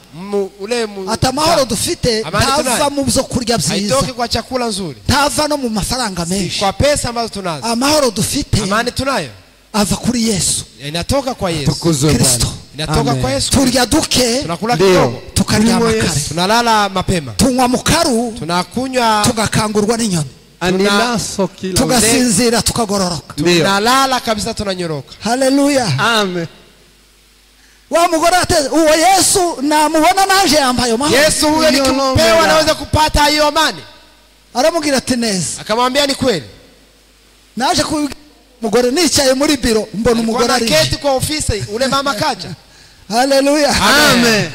ule ata mahoro dufite tava mu byo kurya byiza haitoki kwa chakula nzuri tava no mu mafaranga menshi kwa pesa ambazo tunazo. amahoro dufite amani tunayo ava kuri Yesu inatoka kwa Yesu Kristo inatoka kwa Yesu. turya duke tunakula kidogo tukaryama kare tunalala mapema tunywa mukaru tunakunywa tugakangurwa n'inyoni Anilaso kila tugasinzira tukagororoka tunalala kabisa tunanyoroka. Haleluya. Amen. wa mugore ateze uwo Yesu namubona naje yambaye mahoro Yesu huyo nikipewa naweza kupata hiyo amani. aramubwira ati neza akamwambia ni kweli naje ku mugore nicaye muri biro mbona umugore ari keti kwa ofisi ule mama kaja. Haleluya. Amen.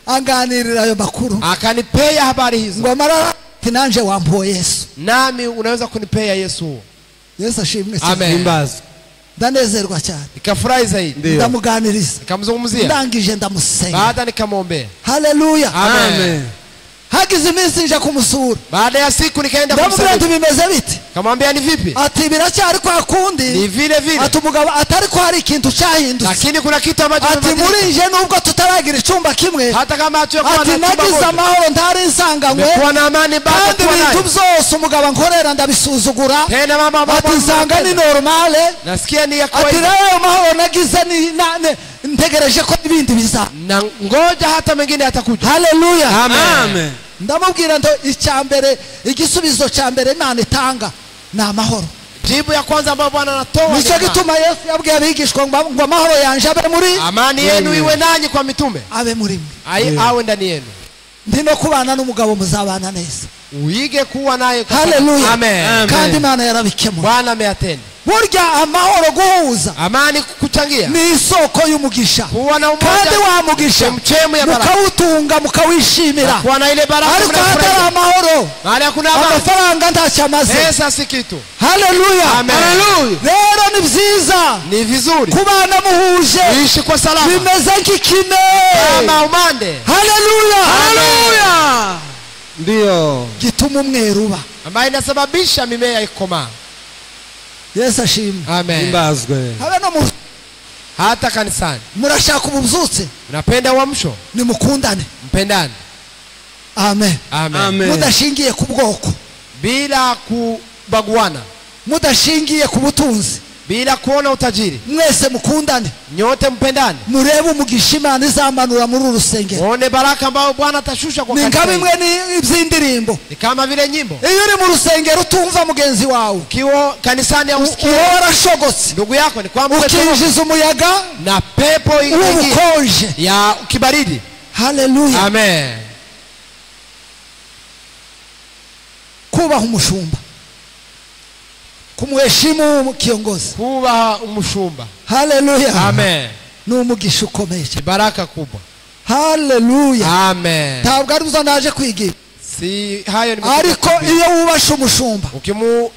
Anganirira ayo makuru akanipea habari hizo ngo mara tinanje wambo Yesu nami unaweza kunipea Yesu. Yesu ashimwe Amen. Imbazo. ndanezerwa cyane nikafurahi zaidi ndamuganiriza nikamzungumzia ndangije ndamusenga baada nikamwombea. Haleluya. Amen. hagize iminsi nje kumusura baada ya siku nikaenda kumsura bimeze biti kamwambia ni vipi ati biracyari kwa kundi ni vile vile ati umugabo atari ko hari ikintu cyahindutse lakini kuna kitu ambacho ati muri nje nubwo tutaragira icumba kimwe hata kama hatukuwa na chumba moja ati nagize amahoro ntari nsanganywe kuwa na amani bado kuwa nayo ibintu byose umugabo nkorera ndabisuzugura tena mama ati nsanga ni normale nasikia ni ya kawaida ati nayo mahoro nagize ni ntegereje ko ibindi biza na ngoja hata mengine atakuja. Haleluya. Amen. ndamubwira ndo icyambere igisubizo cyambere Imana itanga na amahoro. Jibu ya kwanza ambayo Bwana anatoa nicyo gituma Yesu yabwiye abigishwa ngo amahoro yanje abe muri amani yenu iwe nanyi kwa mitume abe muri awe ndani yenu. Ndino kubana n'umugabo muzabana neza uige kuwa naye. Haleluya. Amen. Kandi Imana yarabikemura. Bwana ameyatenda. burya amahoro guhuza amani kuchangia ni isoko y'umugisha kuwa na umoja kandi wa mugisha mukawutunga mukawishimira kuwa na ile baraka ariko hatari amahoro mahali hakuna amani amafaranga ntacamaze pesa si kitu. Haleluya. Haleluya. Rero ni byiza ni vizuri kubana muhuje ishi kwa salama bimeze nk'ikime kama umande. Haleluya. Haleluya. Ndio gituma umweruba ambaye inasababisha mimea ikomaa. Yesu ashimwe. Amen. Imbazwe. Habe no mu hata kanisani murashaka ububyutse unapenda uamsho ni mukundane mpendane. Amen. Amen. Mudashingiye ku bwoko bila kubaguana mudashingiye ku butunzi bila kuona utajiri mwese mukundane nyote mpendane murebe umugisha Imana izamanura muri urusengero muone baraka ambayo Bwana atashusha kwa kanisa. Ni kama imwe ni ibyindirimbo ni kama vile nyimbo iyo uri mu rusengero utumva mugenzi wawe kiwa kanisani au usikie warashogotse ndugu yako ni kwamba ukinjiza umuyaga na pepo ukonje ya kibaridi. Haleluya. Amen. kubaha umushumba kumheshimu kiongozi kubaha umushumba. Haleluya. Amen. ni umugisha ukomeye baraka kubwa. Haleluya. Amen. ntabwo ari naje kwigira si hayo ni ariko iyo wubasha umushumba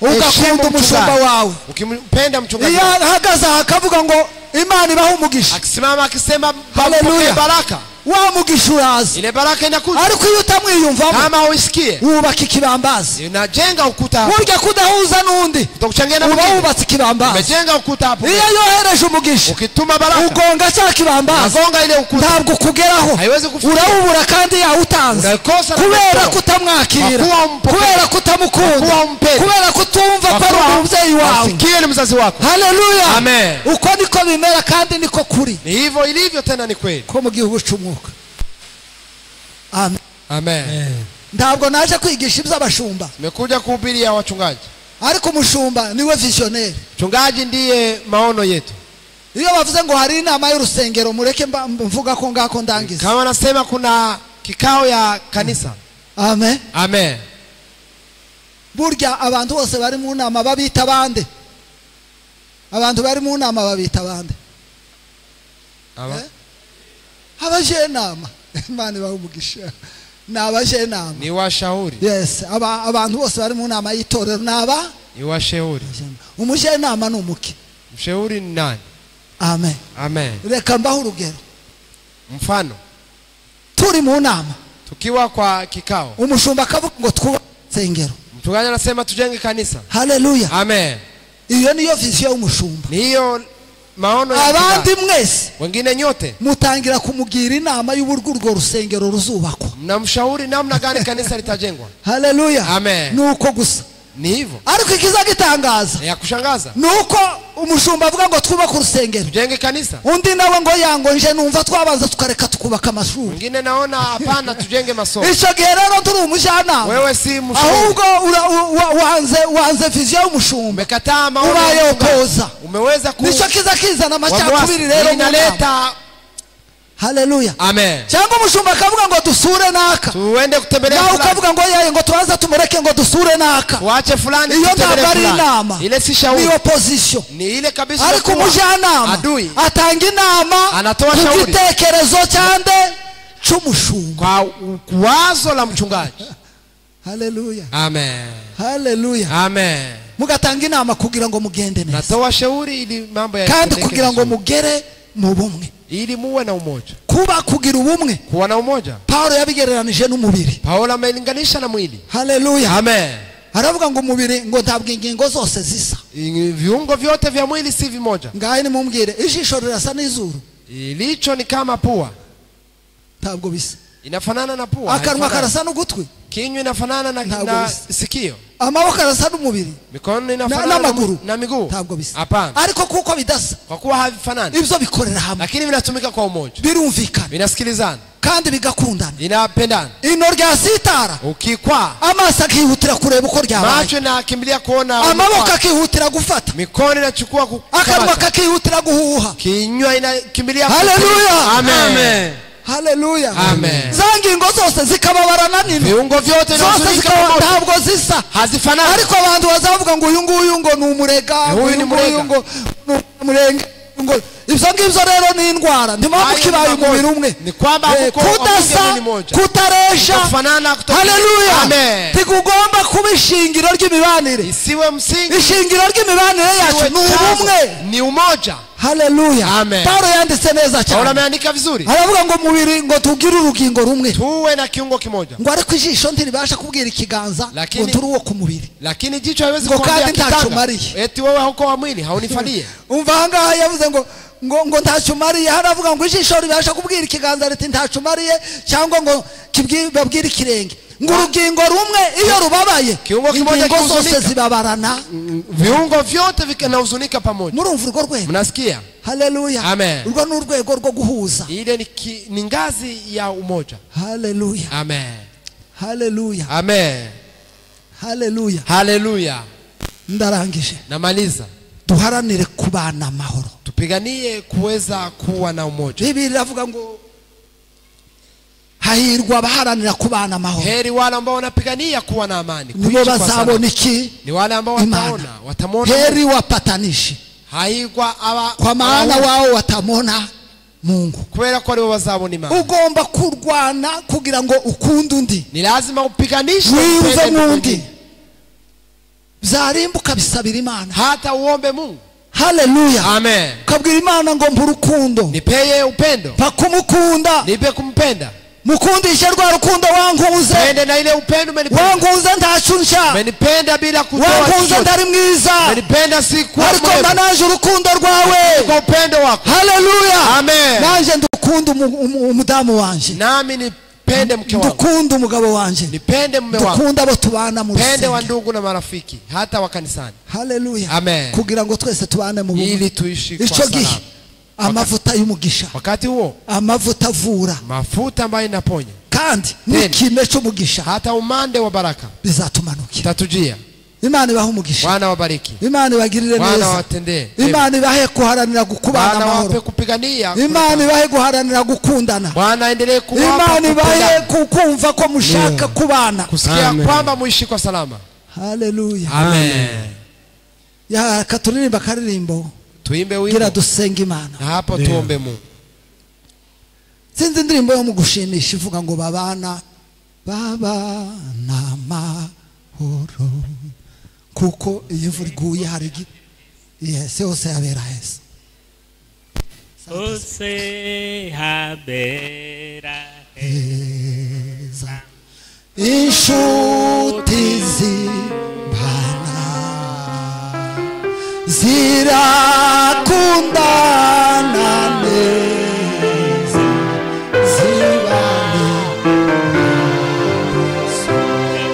ugakunda umushumba wawe ukimpenda mchungaji iyo hagaza akavuga ngo Imana ibaha umugisha, akisimama akisema Haleluya. baraka, wa mugisha uraza. ile baraka inakuja. Ariko iyo utamwiyumvamo, Kama uisikie, wubaka ikibambazi. unajenga ukuta hapo. Burya kudahuza n'undi, Utakuchangia na uba mwingine. wubatse ikibambazi. Umejenga ukuta hapo. Iyo yohereje umugisha, Ukituma baraka, ugonga cya kibambazi, unagonga ile ukuta. ntabwo kugeraho, Haiwezi kufikia. urawubura kandi yawutanze, Unakosa na kubera kutoa. kutamwakira, Kwa kuwa umpokea. kubera kutamukunda, Kwa kuwa umpenda. kubera kutumva ko ari umubyeyi wawe. Asikie ni mzazi wako. Haleluya. Amen. Uko niko bimera kandi niko kuri Ni hivyo ilivyo, tena ni kweli. ko mu gihugu cy'umwuka. Amen. Amen. Ntabwo naje kwigisha iby'abashumba, Nimekuja kuhubiri ya wachungaji. ariko umushumba niwe visionnaire. Mchungaji ndiye maono yetu. Iyo bavuze ngo hari inama y'urusengero, mureke mvuga ko ngako ndangiza. Kama nasema kuna kikao ya kanisa. Amen. Amen. Burya abantu bose bari mu nama babita bande? Abantu bari mu nama babita bande? Abaje nama. Imana bahumugisha. Nabaje nama. Ni washauri. Yes, abantu bose bari mu nama y'itorero naba? Ni washauri. Umuje nama n'umuki. Mshauri ni nani? Amen. Amen. Reka mbaho urugero. Mfano, Turi mu nama, tukiwa kwa kikao, umushumba akavuga ngo twubake insengero. mchungaji anasema tujenge kanisa. Haleluya. Amen. Iyo niyo vision y'umushumba. Ni hiyo maono ya Abandi mchungaji. mwese Wengine nyote mutangira kumugira inama y'uburyo urwo rusengero ruzubakwa. mnamshauri namna gani kanisa litajengwa. Haleluya. Amen. Nuko gusa. Ni hivyo. Ariko ikiza gitangaza Ya kushangaza. nuko umushumba avuga ngo twubake urusengero, Tujenge kanisa. undi nawe ngo yangonje numva twabanza tukareka tukubaka amashuri. Wengine naona hapana, tujenge masomo. Icyo gihe rero turi umujyanama, Wewe si mshauri. ahubwo wanze vision y'umushumba, Umekataa maono ubaye ya mchungaji. opoza. Umeweza Nicyo kiza kizana amacakubiri rero mu nama. inaleta. Haleluya. Amen. Cyangwa umushumba akavuga ngo dusure naka, Tuende kutembelea nawe fulani. ukavuga ngo yaye ngo tubanza tumureke ngo dusure naka. Tuache fulani Iyo tutembelee ntabwo ari fulani. inama, Ile si shauri. ni opposition. Ni ile kabisa. Ariko kuwa umujyanama adui atanga inama Anatoa ku shauri. gitekerezo cyande cy'umushumba. kwa wazo la mchungaji. Haleluya. Amen. Haleluya. Amen. Mugatanga inama kugira ngo mugende neza, Natoa shauri ili mambo ya kandi kugira ngo mugere mu bumwe. ili muwe na umoja. Kuba kugira ubumwe, Kuwa na umoja. Paulo yabigereranije n'umubiri. Paulo amelinganisha na mwili. Haleluya. Amen. Aravuga ngo umubiri ngo ntabwo ingingo zose zisa. Viungo vyote vya mwili si vimoja. Ngahe nimumubwire, ijisho rirasa n'izuru? Ilicho ni kama pua. Ntabwo bisa. Inafanana na pua. Akanwa haifanani. karasa n'ugutwi? Kinywa inafanana na Ntabwo bisa. sikio. Amaboko arasa n'umubiri? Mikono inafanana n'amaguru? na miguu. Ntabwo bisa. Hapana. Ariko kuko bidasa, Kwa kuwa havifanani. ibyo bikorera hamwe, Lakini vinatumika kwa umoja. birumvikana Vinasikilizana. kandi bigakundana. Inapendana. Ino rya sitara, Ukikwa, amaso akihutira kureba uko ryabaye, macho inakimbilia kuona. amaboko ukikwa. akihutira gufata, Mikono inachukua akanwa kukamata. kakihutira guhuha. Kinywa inakimbilia. Haleluya. Amen. Haleluya. Amen. Za ngingo zose zikababarana nini, Viungo vyote zose vinahuzunika zikaba pamoja. ntabwo zisa. Hazifanani. Ariko abantu bazavuga ngo uyu nguyu ngo ni umurega, Huyu ni murega. ngo ni umurenge, ngo ibyo ngibyo rero ni indwara. Ni mpamvu Hayo kibaye ni magonjwa. umubiri umwe, Ni kwamba kuko kudasa, mwili mmoja. kutaresha. Kutofanana, Haleluya. Amen. Tigugomba kuba ishingiro ry'imibanire. Isiwe msingi. Ishingiro ry'imibanire yacu Isiwe ni chanzo. ubumwe. Ni umoja. Haleluya. Amen. Paulo yanditse neza Paulo cyane, ameandika vizuri. aravuga ngo umubiri ngo tugire urugingo rumwe, Tuwe na kiungo kimoja. ngo ariko ijisho ntiribasha kubwira ikiganza Lakini- ngo turi uwo ku mubiri. Lakini jicho haiwezi Ngo kuambia kandi ntacyo kitanga. umariye. Eti wewe hauko wa mwili, haunifanyie. Umva ahangaha yavuze ngo ntacyo umariye. Haravuga ngo ijisho ribasha kubwira ikiganza riti ntacyo umariye, cyangwa ngo babwire ikirenge ngo urugingo rumwe iyo rubabaye Kiungo kimoja ingingo zose kihuzunika. zibabarana. Viungo vyote vinahuzunika pamoja. Murumva urwo rwego? Mnasikia? Haleluya. Amen. Urwo ni urwego rwo guhuza. Ile ni ngazi ya umoja. Haleluya. Amen. Haleluya. Amen. Haleluya. Haleluya. Ndarangije. Namaliza. Duharanire kubana amahoro. Tupiganie kuweza kuwa na umoja. Biblia iravuga ngo hahirwa abaharanira kubana amahoro, Heri wale ambao wanapigania kuwa na amani. nibo Kuishi kwa bazabona salama. iki? Ni wale ambao Imana. watamwona. Heri wapatanishi, Haigwa kwa maana wao watamwona Mungu. kubera ko aribo bazabona Imana. Ugomba kurwana kugira ngo ukunde undi, Ni lazima upiganishe wiyumve upende nk'undi. mwingine. Byarimbuka bisabira Imana, Hata uombe Mungu. haleluya Amen. kabwira Imana ngo mpa urukundo Nipeye upendo. mpa kumukunda Nipe kumpenda. mukundishe rwa rukundo wankunze Pende na ile upendo umenipenda. wankunze ntacunsha Umenipenda bila kutoa wankunze chochote. ndari mwiza Umenipenda siku ariko ndanaje urukundo rwawe kwa upendo wako. haleluya Amen. nanje ndukunda umudamu wanje Nami nipende mke wangu. ndukunda umugabo wanje Nipende mume wangu. ndukunda abo tubana mu Pende rusengero wa ndugu na marafiki hata wa kanisani. haleluya Amen. kugira ngo twese tubane mu bumwe Ili tuishi kwa ico salama. gihe amavuta y'umugisha Wakati huo amavuta avura mafuta ambayo inaponya kandi n'ikime cy'umugisha hata umande wa baraka bizatumanukira tatujia. Imana ibahe umugisha Bwana wabariki. Imana ibagirire Bwana neza watendee. Imana ibahe kuharanira gukubana Bwana wape amahoro kupigania. Imana ibahe guharanira gukundana Bwana endelee kuwapa Imana ibahe kupendana. kumva ko mushaka kubana Kusikia Amen. kwamba muishi kwa salama. haleluya Amen. ya katuririmba karirimbo Tuimbe wimbo. gira dusenga Imana Na hapo tuombe Mungu. sinzi indirimbo yo mu gushimisha ivuga ngo babana mahoro kuko iyo imvura iguye hari yese hose habera heza hose habera heza inshuti z'impana zirakundana neza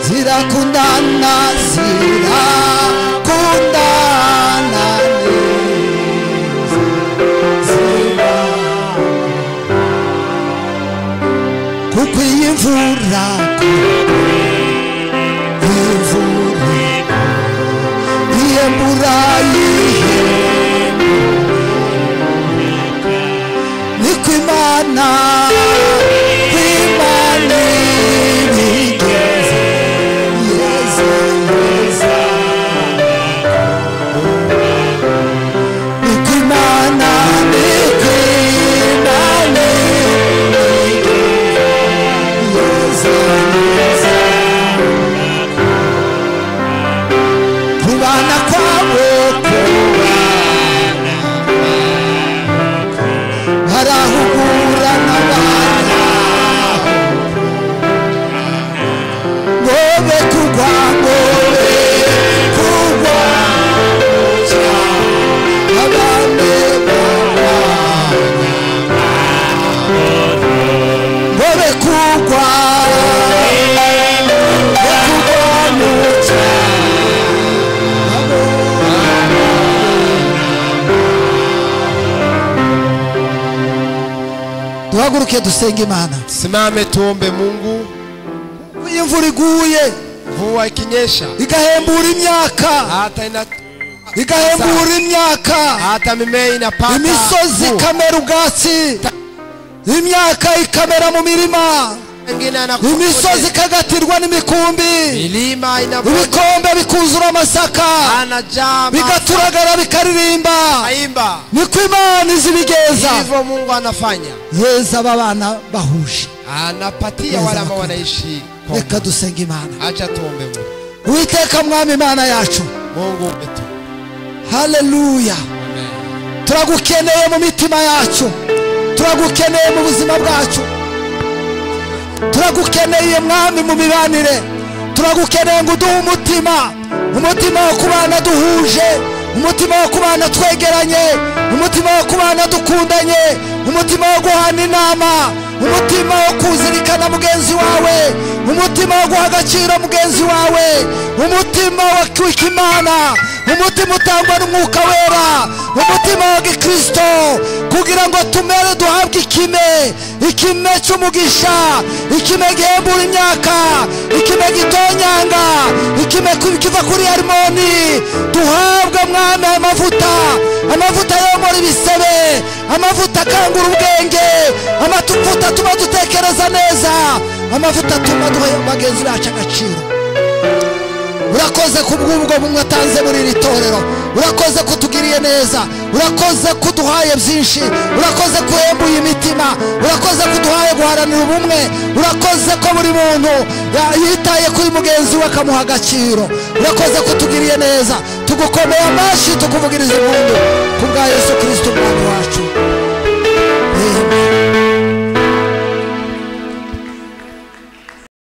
zirakundana neza kuko iyi mvura ihembura niko Imana ibigeze niko Imana kubana kwabo barahugura n'abana ngobe kugwa abane ngobe kugwa mu duhaguruke dusenga Imana Simame tuombe Mungu. imvura iguye Mvua ikinyesha igahembura imyaka hata mimea inapata imisozi ikamera ubwatsi imyaka ikamera mu mirima imisozi ikagatirwa n'imikumbi milima ibikombe bikuzura amasaka bigaturagara bikaririmba niko Imana izibigeza hivyo Mungu anafanya yeza abana bahuje anapatia wale ambao wanaishi. Reka dusenga Imana. Acha tuombe Mungu. Uwiteka mwami Imana yacu Mungu wetu. haleluya Amen. turagukeneye mu mitima yacu turagukeneye mu buzima bwacu turagukeneye mwami mu mibanire turagukeneye ngo uduhe umutima wo kubana duhuje umutima wo kubana twegeranye umutima wo kubana dukundanye umutima wo guhana inama umutima wo kuzirikana mugenzi wawe umutima wo guha agaciro mugenzi wawe umutima wa kwikimana umutima utangwa n'umwuka wera umutima wa gikristo kugira ngo tumere duhabwe ikime cy'umugisha ikime gihembura imyaka ikime gitonyanga ikime kiva kuri harmoni duhabwe mwami amavuta yomora ibisebe amavuta akangura ubwenge amavuta atuma dutekereza neza amavuta atuma duha bagenzi bacu agaciro urakoze urakoze ku bw'ubwo bumwe atanze muri iri torero, urakoze kutugiriye neza, urakoze kuduhaye byinshi, urakoze kuhembuye imitima, urakoze kuduhaye guharanira ubumwe, urakoze ko buri muntu yitaye kuri mugenzi we akamuha agaciro, urakoze kutugiriye neza. Tugukomeye amashyi tukuvugiriza impundu ku bwa Yesu Kristo umwami